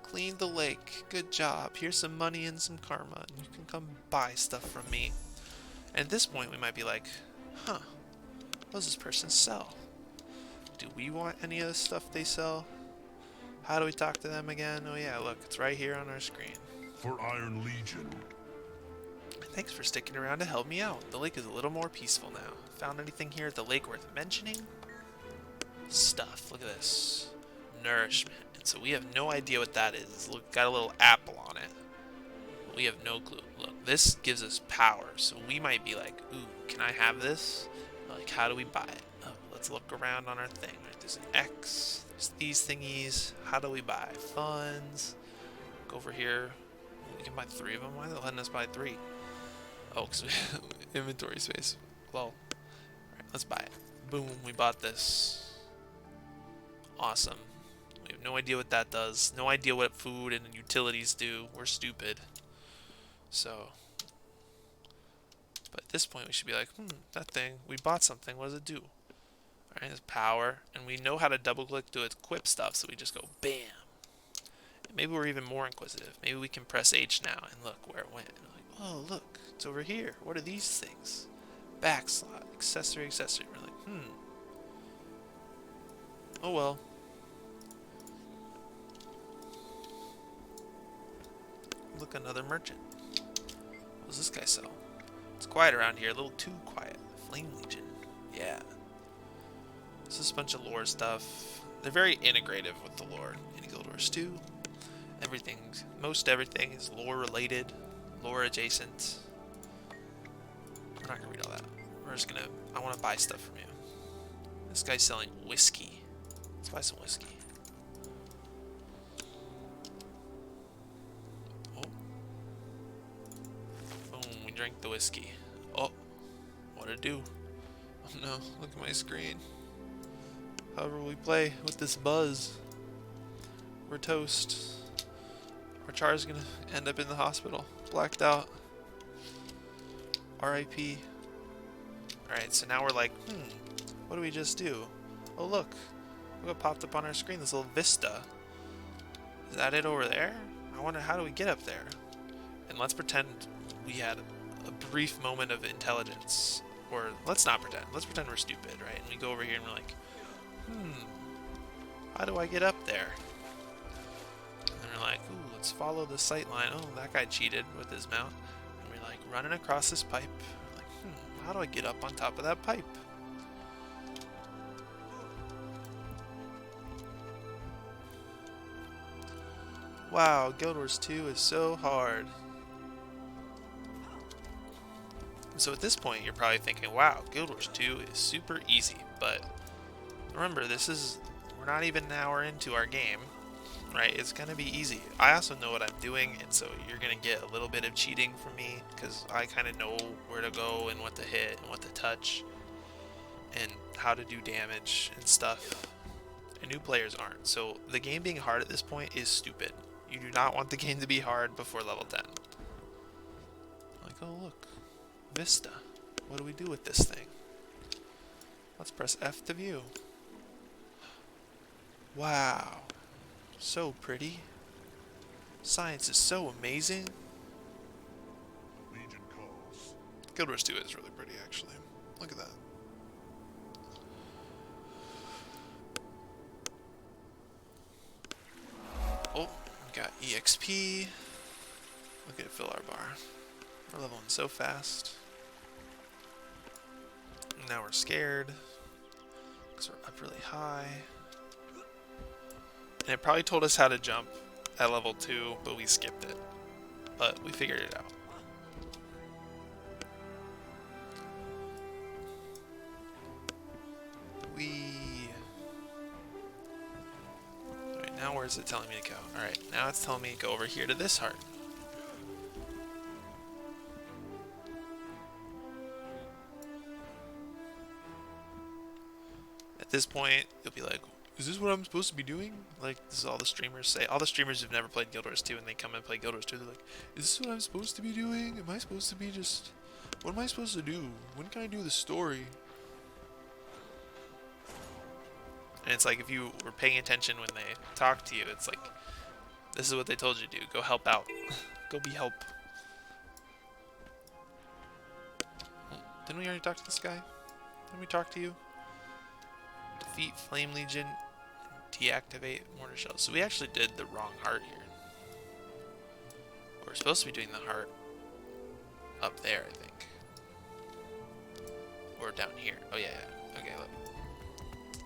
cleaned the lake. Good job. Here's some money and some karma. And you can come buy stuff from me. And at this point, we might be like, huh, what does this person sell? Do we want any of the stuff they sell? How do we talk to them again? Oh yeah, look, it's right here on our screen. For Iron Legion. Thanks for sticking around to help me out. The lake is a little more peaceful now. Found anything here at the lake worth mentioning? Stuff. Look at this. Nourishment. And so we have no idea what that is. Look, got a little apple on it. We have no clue. Look, this gives us power. So we might be like, ooh, can I have this? Like, how do we buy it? Oh, let's look around on our thing. There's an X. There's these thingies. How do we buy? Funds. Go over here. We can buy 3 of them. Why are they letting us buy 3? Oh, because inventory space. Well, alright, let's buy it. Boom, we bought this. Awesome. We have no idea what that does. No idea what food and utilities do. We're stupid. So, but at this point we should be like, that thing, we bought something, what does it do? Alright, it's power, and we know how to double click to equip stuff, so we just go BAM! And maybe we're even more inquisitive. Maybe we can press H now and look where it went. And we're like, oh look, it's over here. What are these things? Backslot, accessory. We're like, oh well. Look, another merchant. What does this guy sell? It's quiet around here, a little too quiet. Flame Legion. Yeah. This is a bunch of lore stuff. They're very integrative with the lore in Guild Wars 2. Most everything is lore related, lore adjacent. We're not gonna read all that. We're just gonna, I wanna buy stuff from you. This guy's selling whiskey. Let's buy some whiskey. Oh. Boom, we drank the whiskey. Oh, what'd it do? Oh no, look at my screen. However we play with this buzz, we're toast. Our Char's gonna end up in the hospital, blacked out. R.I.P. Alright, so now we're like, what do we just do? Oh look, what popped up on our screen, this little vista. Is that it over there? I wonder, how do we get up there? And let's pretend we had a brief moment of intelligence. Or, let's not pretend. Let's pretend we're stupid, right? And we go over here and we're like, how do I get up there? And we're like, ooh, let's follow the sight line. Oh, that guy cheated with his mount. And we're like running across this pipe. We're like, how do I get up on top of that pipe? Wow, Guild Wars 2 is so hard. So at this point, you're probably thinking, wow, Guild Wars 2 is super easy. But remember, we're not even an hour into our game, right? It's going to be easy. I also know what I'm doing, and so you're going to get a little bit of cheating from me, because I kind of know where to go and what to hit and what to touch, and how to do damage and stuff. And new players aren't. So the game being hard at this point is stupid. You do not want the game to be hard before level 10. Like, oh look, Vista. What do we do with this thing? Let's press F to view. Wow. So pretty. Science is so amazing. Legion calls. Guild Wars 2 is really pretty, actually. Look at that. Oh, we got EXP. Look at it fill our bar. We're leveling so fast. Now we're scared because we're up really high. And it probably told us how to jump at level 2, but we skipped it. But we figured it out. Alright, now where is it telling me to go? Alright, now it's telling me to go over here to this heart. At this point, you'll be like, is this what I'm supposed to be doing? Like, this is all the streamers say. All the streamers who've never played Guild Wars 2 and they come and play Guild Wars 2, they're like, is this what I'm supposed to be doing? Am I supposed to be just... What am I supposed to do? When can I do the story? And it's like, if you were paying attention when they talk to you, it's like, this is what they told you to do. Go help out. Go be help. Didn't we already talk to this guy? Didn't we talk to you? Defeat Flame Legion and deactivate mortar shells. So we actually did the wrong heart here. We're supposed to be doing the heart up there, I think. Or down here. Oh yeah, yeah. Okay, look.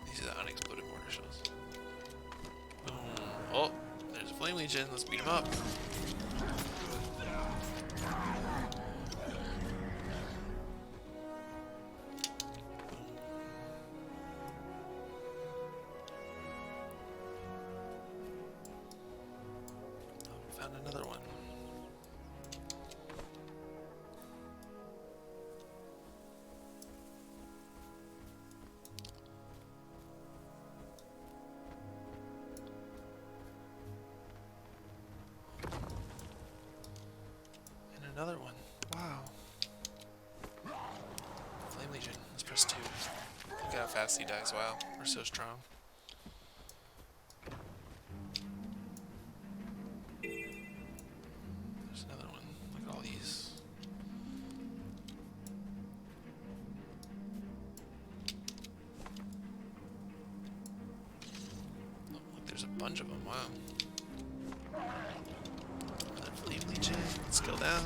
These are the unexploded mortar shells. Boom. Oh, there's a Flame Legion. Let's beat him up. Found another one. And another one. Wow. Flame Legion. Let's press 2. Look how fast he dies. Wow. We're so strong. There's another one. Look at all these. Oh, look, there's a bunch of them. Wow. Another Flame Legion. Let's go down.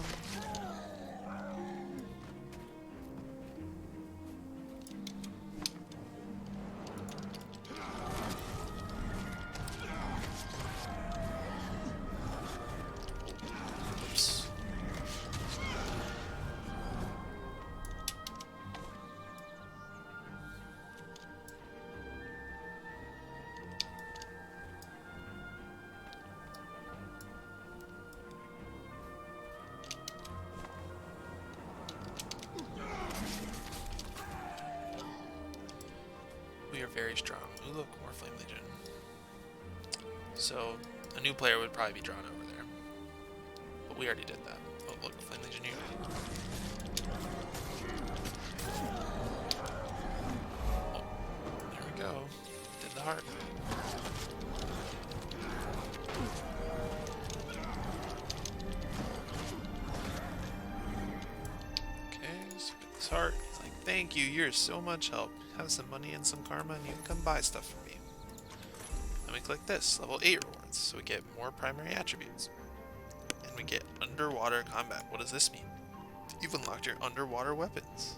They're very strong. Ooh, look, more Flame Legion. So, a new player would probably be drawn over there. But we already did that. Oh, look, Flame Legion unit. Oh, there we go. Did the heart. Okay, so get this heart. It's like, thank you, you're so much help. Have some money and some karma and you can come buy stuff from me. Then we click this, level 8 rewards, so we get more primary attributes. And we get underwater combat. What does this mean? You've unlocked your underwater weapons.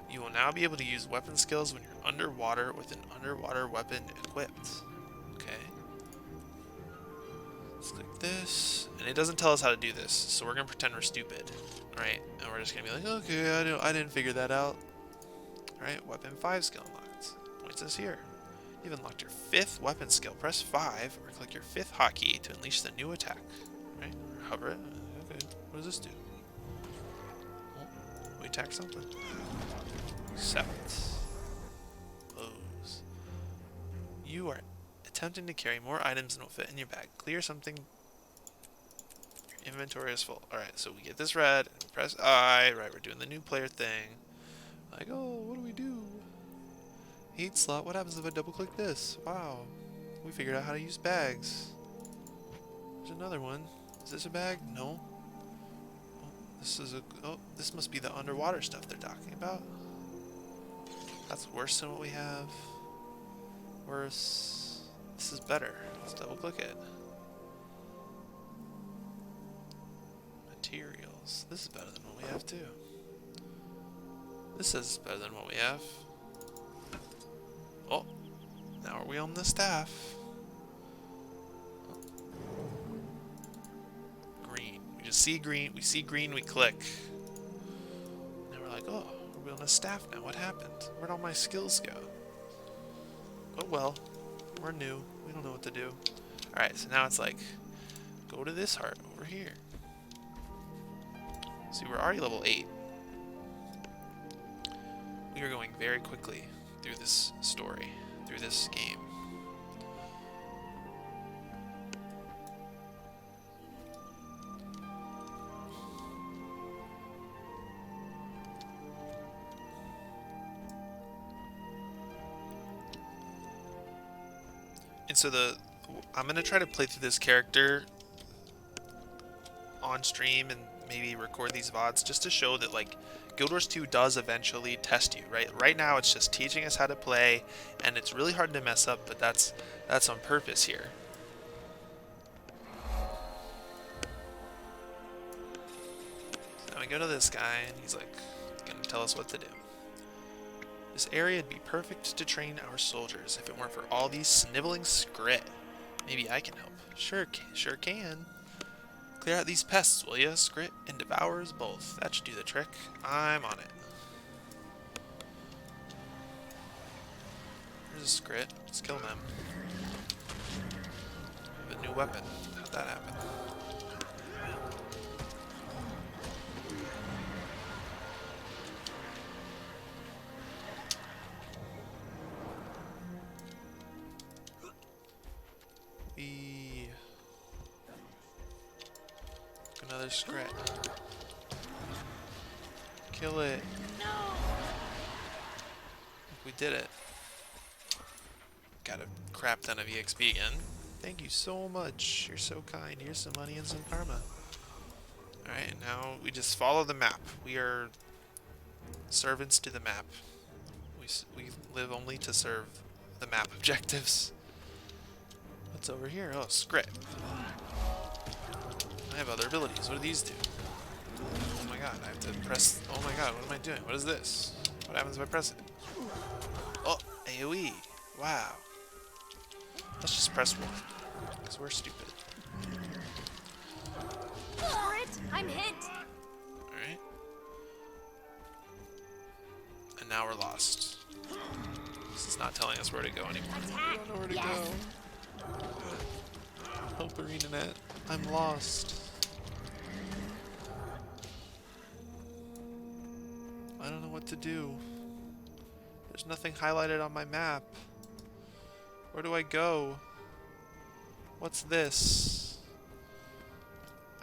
You will now be able to use weapon skills when you're underwater with an underwater weapon equipped. Okay. Let's click this. And it doesn't tell us how to do this, so we're going to pretend we're stupid. Alright, and we're just going to be like, okay, I didn't figure that out. Alright, weapon 5 skill unlocked. Points us here. You've unlocked your 5th weapon skill. Press 5 or click your 5th hotkey to unleash the new attack. Right? Or hover it. Okay. What does this do? Oh, we attack something. 7th. Close. You are attempting to carry more items than will fit in your bag. Clear something. Your inventory is full. Alright, so we get this red. And press I. Right, we're doing the new player thing. Like, oh, what do we do? 8 slot, what happens if I double click this? Wow, we figured out how to use bags. There's another one. Is this a bag? No. Oh, this is a, oh, this must be the underwater stuff they're talking about. That's worse than what we have. Worse. This is better. Let's double click it. Materials. This is better than what we have too. This is better than what we have. Oh, now are we on the staff? Oh. Green. We just see green. We see green. We click. And we're like, oh, are we on the staff now? What happened? Where'd all my skills go? Oh well, we're new. We don't know what to do. All right, so now it's like, go to this heart over here. See, we're already level 8. We are going very quickly through this story, through this game. And so I'm going to try to play through this character on stream and maybe record these VODs just to show that, like, Guild Wars 2 does eventually test you, right? Right now it's just teaching us how to play, and it's really hard to mess up, but that's on purpose here. So now we go to this guy, and he's like gonna tell us what to do. This area would be perfect to train our soldiers if it weren't for all these sniveling scrit. Maybe I can help. Sure can. Clear out these pests, will ya? Scrit and devours both. That should do the trick. I'm on it. There's a scrit. Let's kill them. We have a new weapon. How'd that happen? Another scrat. Kill it. No. We did it. Got a crap ton of EXP again. Thank you so much. You're so kind. Here's some money and some karma. Alright, now we just follow the map. We are servants to the map. We live only to serve the map objectives. What's over here? Oh, scrit. I have other abilities. What do these do? Oh my god, I have to press... Oh my god, what am I doing? What is this? What happens if I press it? Oh, AoE. Wow. Let's just press 1. Because we're stupid. For it! I'm hit! Alright. And now we're lost. This is not telling us where to go anymore. Attack! We don't know where to Yes. go. Help ArenaNet. I'm lost. I don't know what to do. There's nothing highlighted on my map. Where do I go? What's this?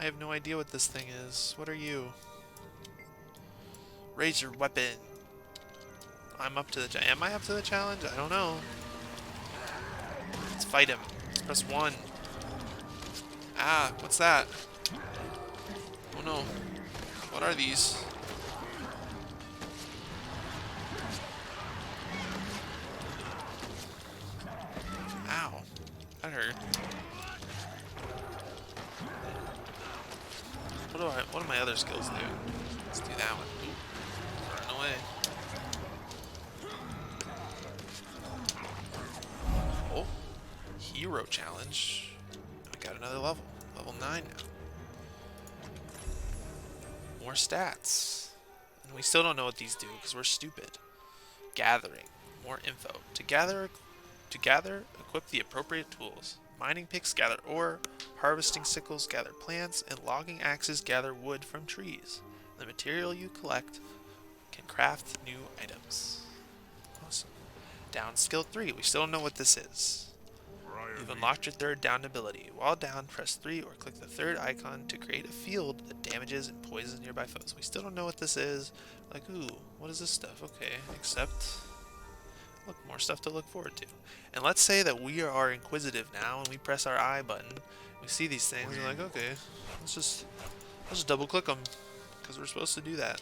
I have no idea what this thing is. What are you? Raise your weapon. I'm up to the am I up to the challenge? I don't know. Let's fight him. Let's press 1. Ah, what's that? Oh no. What are these? Ow. That hurt. What do my other skills do? Let's do that one. Ooh, run away. Oh. Hero challenge. I got another level. Level 9 now. More stats. And we still don't know what these do because we're stupid. Gathering. More info. To gather, equip the appropriate tools. Mining picks gather ore, harvesting sickles gather plants, and logging axes gather wood from trees. The material you collect can craft new items. Awesome. Down skill 3. We still don't know what this is. You've unlocked your third down ability. While down, press 3 or click the third icon to create a field that damages and poisons nearby foes. We still don't know what this is. Like, ooh, what is this stuff? Okay, accept. Look, more stuff to look forward to. And let's say that we are inquisitive now and we press our I button. We see these things and we're like, okay, let's just double click them because we're supposed to do that.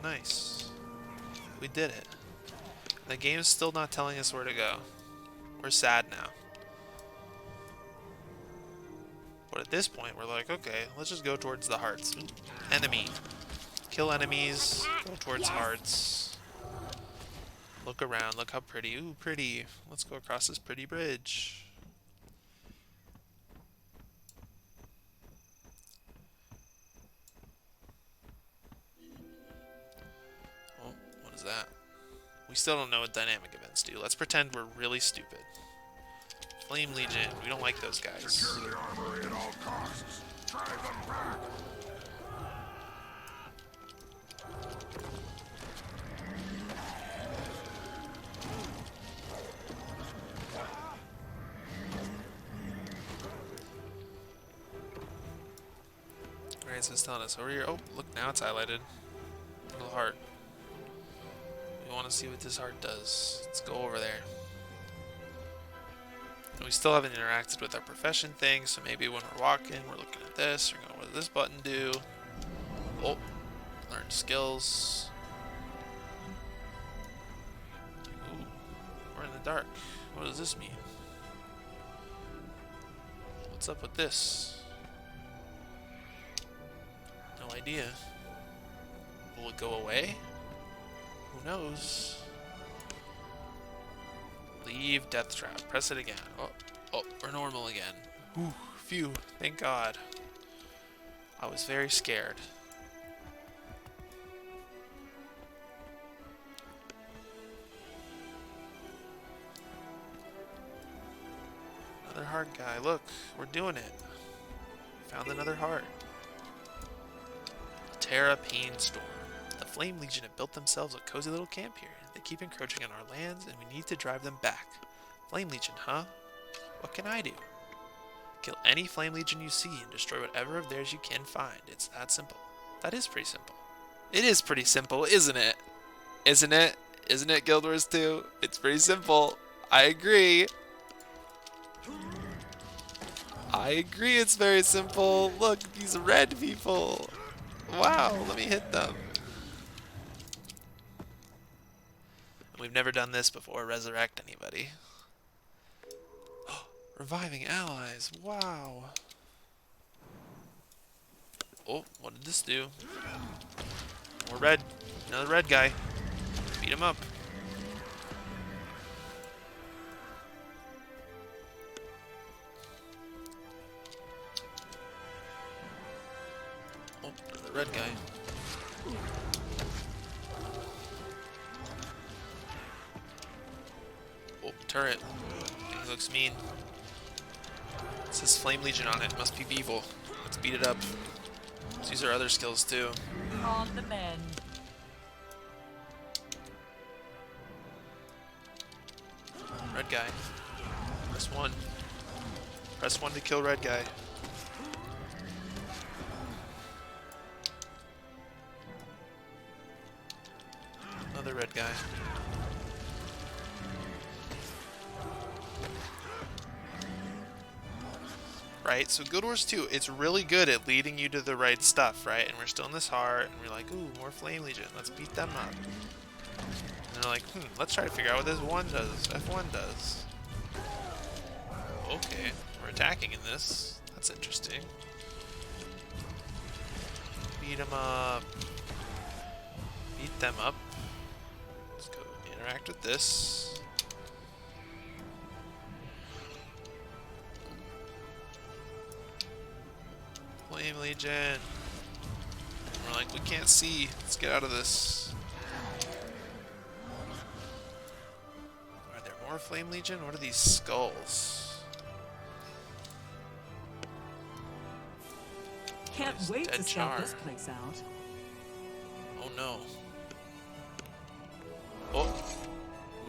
Nice. We did it. The game's still not telling us where to go. We're sad now. But at this point, we're like, okay, let's just go towards the hearts. Ooh, enemy. Kill enemies. Go towards hearts. Look around. Look how pretty. Ooh, pretty. Let's go across this pretty bridge. Oh, what is that? We still don't know what dynamic events do. Let's pretend we're really stupid. Flame Legion. We don't like those guys. Secure the armory at all costs. Drive them back. Alright, so it's telling us over here. Oh, look, now it's highlighted. Little heart. We want to see what this heart does. Let's go over there. And we still haven't interacted with our profession thing, so maybe when we're walking, we're looking at this, we're going, what does this button do? Oh, learn skills. Ooh, we're in the dark. What does this mean? What's up with this? No idea. Will it go away? Who knows? Leave death trap. Press it again. Oh, we're normal again. Whew, phew. Thank God. I was very scared. Another heart guy. Look, we're doing it. Found another heart. Terra Pain Storm. The Flame Legion have built themselves a cozy little camp here. They keep encroaching on our lands, and we need to drive them back. Flame Legion, huh? What can I do? Kill any Flame Legion you see and destroy whatever of theirs you can find. It's that simple. That is pretty simple. It is pretty simple, isn't it? Isn't it? Isn't it, Guild Wars 2? It's pretty simple. I agree. I agree it's very simple. Look, these red people. Wow, let me hit them. We've never done this before, resurrect anybody. Reviving allies, wow. Oh, what did this do? More red, another red guy. Beat him up. Oh, another red guy. Oh, turret. He looks mean. It says Flame Legion on it. Must be evil. Let's beat it up. Let's use our other skills too. On the mend. red guy. Press 1. Press 1 to kill red guy. Another red guy. Right, so Guild Wars 2, it's really good at leading you to the right stuff, right? And we're still in this heart, and we're like, ooh, more Flame Legion, let's beat them up. And they're like, let's try to figure out what this 1 does, F1 does. Okay, we're attacking in this. That's interesting. Beat them up. Beat them up. Let's go interact with this. Flame Legion. And we're like, we can't see. Let's get out of this. Are there more Flame Legion? What are these skulls? Can't Nice wait dead to scout char. this place out. Oh no. Oh.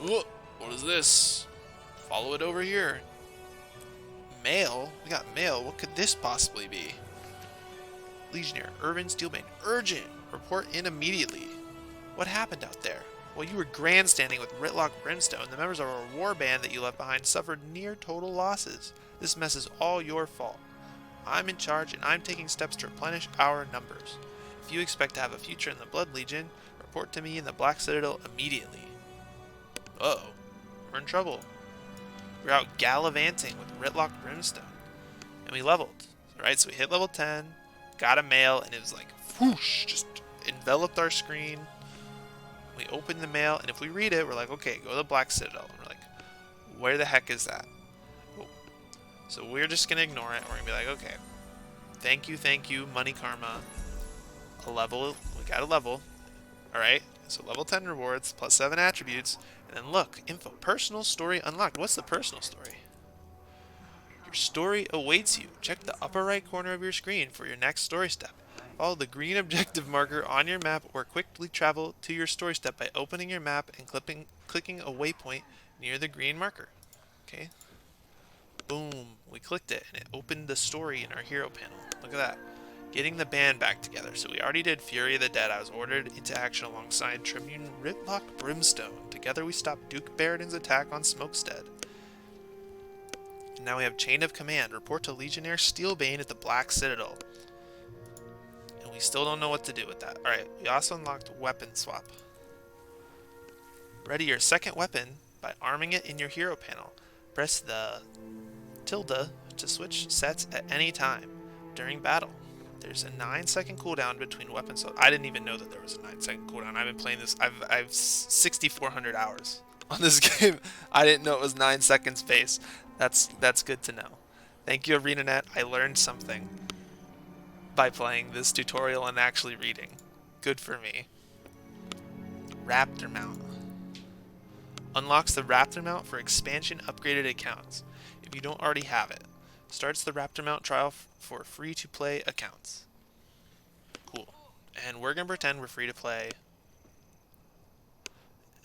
Whoa. What is this? Follow it over here. Mail? We got mail. What could this possibly be? Legionnaire, Irvin Steelbane. Urgent! Report in immediately. What happened out there? While you were grandstanding with Ritlock Brimstone, the members of our war band that you left behind suffered near total losses. This mess is all your fault. I'm in charge, and I'm taking steps to replenish our numbers. If you expect to have a future in the Blood Legion, report to me in the Black Citadel immediately. Uh-oh. We're in trouble. We're out gallivanting with Ritlock Brimstone. And we leveled. Right, so we hit level 10, got a mail, and it was like, whoosh, just enveloped our screen. We opened the mail, and if we read it, we're like, okay, go to the Black Citadel. And we're like, where the heck is that? So we're just going to ignore it. We're going to be like, okay, thank you, money karma. A level, we got a level. Alright, so level 10 rewards, plus 7 attributes. And then look, info, personal story unlocked. What's the personal story? Your story awaits you. Check the upper right corner of your screen for your next story step. Follow the green objective marker on your map or quickly travel to your story step by opening your map and clicking a waypoint near the green marker. Okay. Boom. We clicked it and it opened the story in our hero panel. Look at that. Getting the band back together. So we already did Fury of the Dead. I was ordered into action alongside Tribune Ritlock Brimstone. Together we stopped Duke Baradin's attack on Smokestead. And now we have Chain of Command. Report to Legionnaire Steelbane at the Black Citadel. And we still don't know what to do with that. Alright, we also unlocked Weapon Swap. Ready your second weapon by arming it in your hero panel. Press the tilde to switch sets at any time during battle. There's a 9-second cooldown between weapons. So I didn't even know that there was a 9-second cooldown. I've been playing this. I've 6,400 hours on this game. I didn't know it was 9 seconds pace. That's good to know. Thank you, ArenaNet. I learned something by playing this tutorial and actually reading. Good for me. Raptor Mount. Unlocks the Raptor Mount for expansion upgraded accounts. If you don't already have it. Starts the Raptor Mount trial for free-to-play accounts. Cool. And we're going to pretend we're free to play.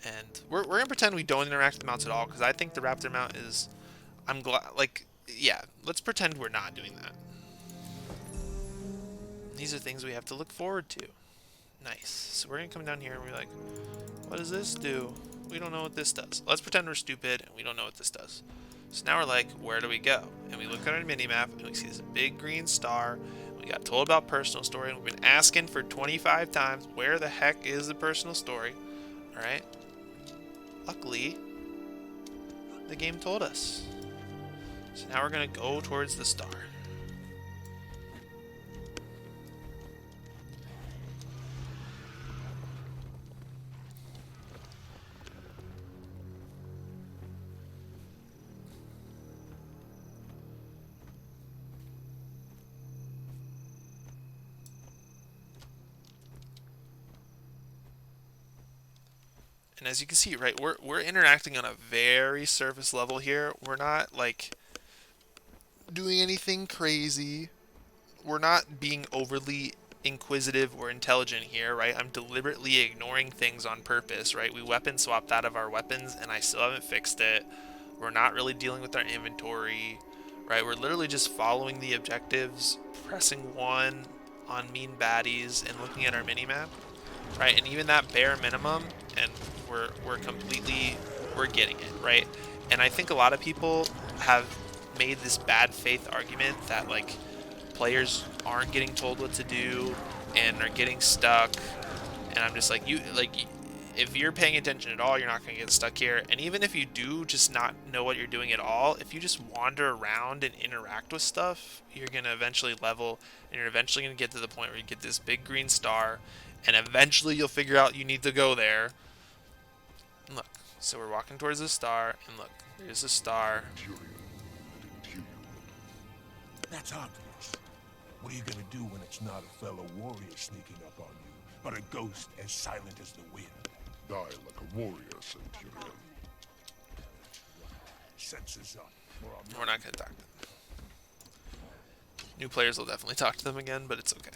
And we're going to pretend we don't interact with mounts at all, because I think the Raptor Mount is... I'm glad... Like, yeah, let's pretend we're not doing that. These are things we have to look forward to. Nice. So we're going to come down here and we're like, what does this do? We don't know what this does. Let's pretend we're stupid and we don't know what this does. So now we're like, where do we go? And we look at our minimap and we see this big green star. We got told about personal story and we've been asking for 25 times, where the heck is the personal story? Alright. Luckily, the game told us. So now we're going to go towards the star. And as you can see, right, we're interacting on a very surface level here. We're not like doing anything crazy. We're not being overly inquisitive or intelligent here, right? I'm deliberately ignoring things on purpose, right? We weapon swapped out of our weapons and I still haven't fixed it. We're not really dealing with our inventory, right? We're literally just following the objectives, pressing 1 on mean baddies, and looking at our minimap, right? And even that bare minimum, and we're completely, we're getting it, right? And I think a lot of people have made this bad faith argument that like players aren't getting told what to do and are getting stuck. And I'm just like, if you're paying attention at all, you're not going to get stuck here. And even if you do just not know what you're doing at all, if you just wander around and interact with stuff, you're going to eventually level, and you're eventually going to get to the point where you get this big green star, and eventually you'll figure out you need to go there. And look, so we're walking towards the star, and look, there's the star. That's obvious. What are you gonna do when it's not a fellow warrior sneaking up on you, but a ghost as silent as the wind? Die like a warrior, Centurion. Senses up, or I'm We're not going to talk to them. New players will definitely talk to them again, but it's okay.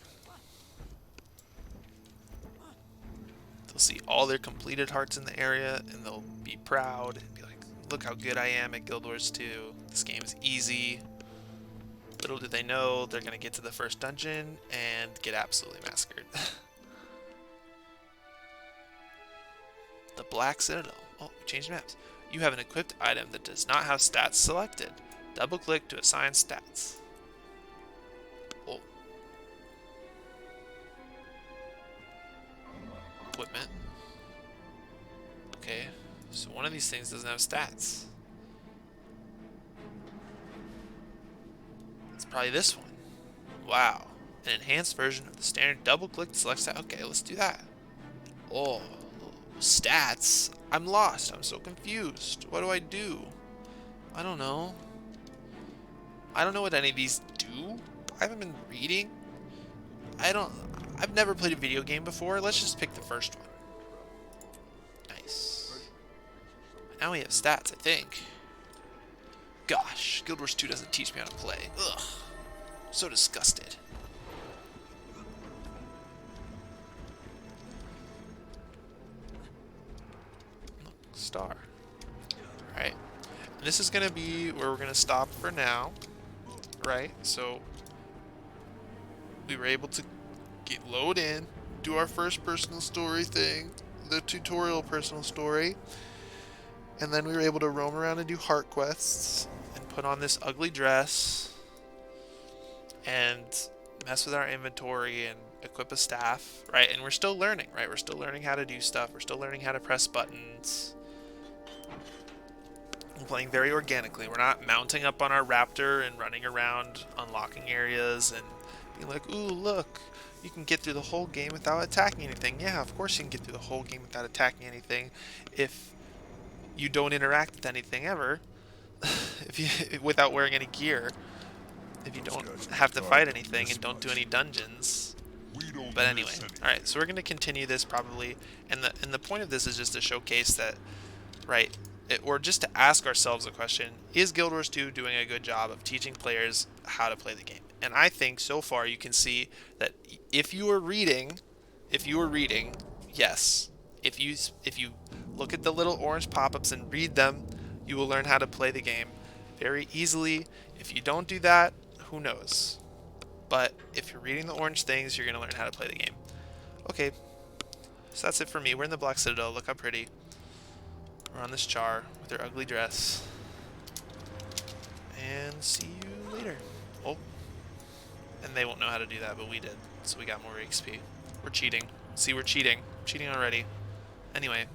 They'll see all their completed hearts in the area, and they'll be proud and be like, look how good I am at Guild Wars 2. This game is easy. Little do they know, they're going to get to the first dungeon and get absolutely massacred. The Black Citadel. Oh, we changed maps. You have an equipped item that does not have stats selected. Double click to assign stats. Oh. Equipment. Okay, so one of these things doesn't have stats. It's probably this one. Wow. An enhanced version of the standard double click to select stat. Okay, let's do that. Oh, stats? I'm lost. I'm so confused. What do I do? I don't know. I don't know what any of these do. I haven't been reading. I've never played a video game before. Let's just pick the first one. Nice. Now we have stats, I think. Gosh, Guild Wars 2 doesn't teach me how to play. Ugh. So disgusted. Look, star. Alright. And this is going to be where we're going to stop for now. Right? So, we were able to load in, do our first personal story thing, the tutorial personal story. And then we were able to roam around and do heart quests and put on this ugly dress and mess with our inventory and equip a staff, right? And we're still learning, right? We're still learning how to do stuff. We're still learning how to press buttons. We're playing very organically. We're not mounting up on our raptor and running around unlocking areas and being like, ooh, look, you can get through the whole game without attacking anything. Yeah, of course you can get through the whole game without attacking anything if you don't interact with anything ever, without wearing any gear, if you don't have to fight anything and don't do any dungeons. But anyway, alright, so we're going to continue this probably, and the point of this is just to showcase that, right, or just to ask ourselves a question, is Guild Wars 2 doing a good job of teaching players how to play the game? And I think so far you can see that if you were reading, yes. If you look at the little orange pop-ups and read them, you will learn how to play the game very easily. If you don't do that, who knows? But if you're reading the orange things, you're going to learn how to play the game. Okay, so that's it for me. We're in the Black Citadel. Look how pretty. We're on this char with her ugly dress. And see you later. Oh, and they won't know how to do that, but we did. So we got more XP. We're cheating. See, we're cheating. Cheating already. Anyway,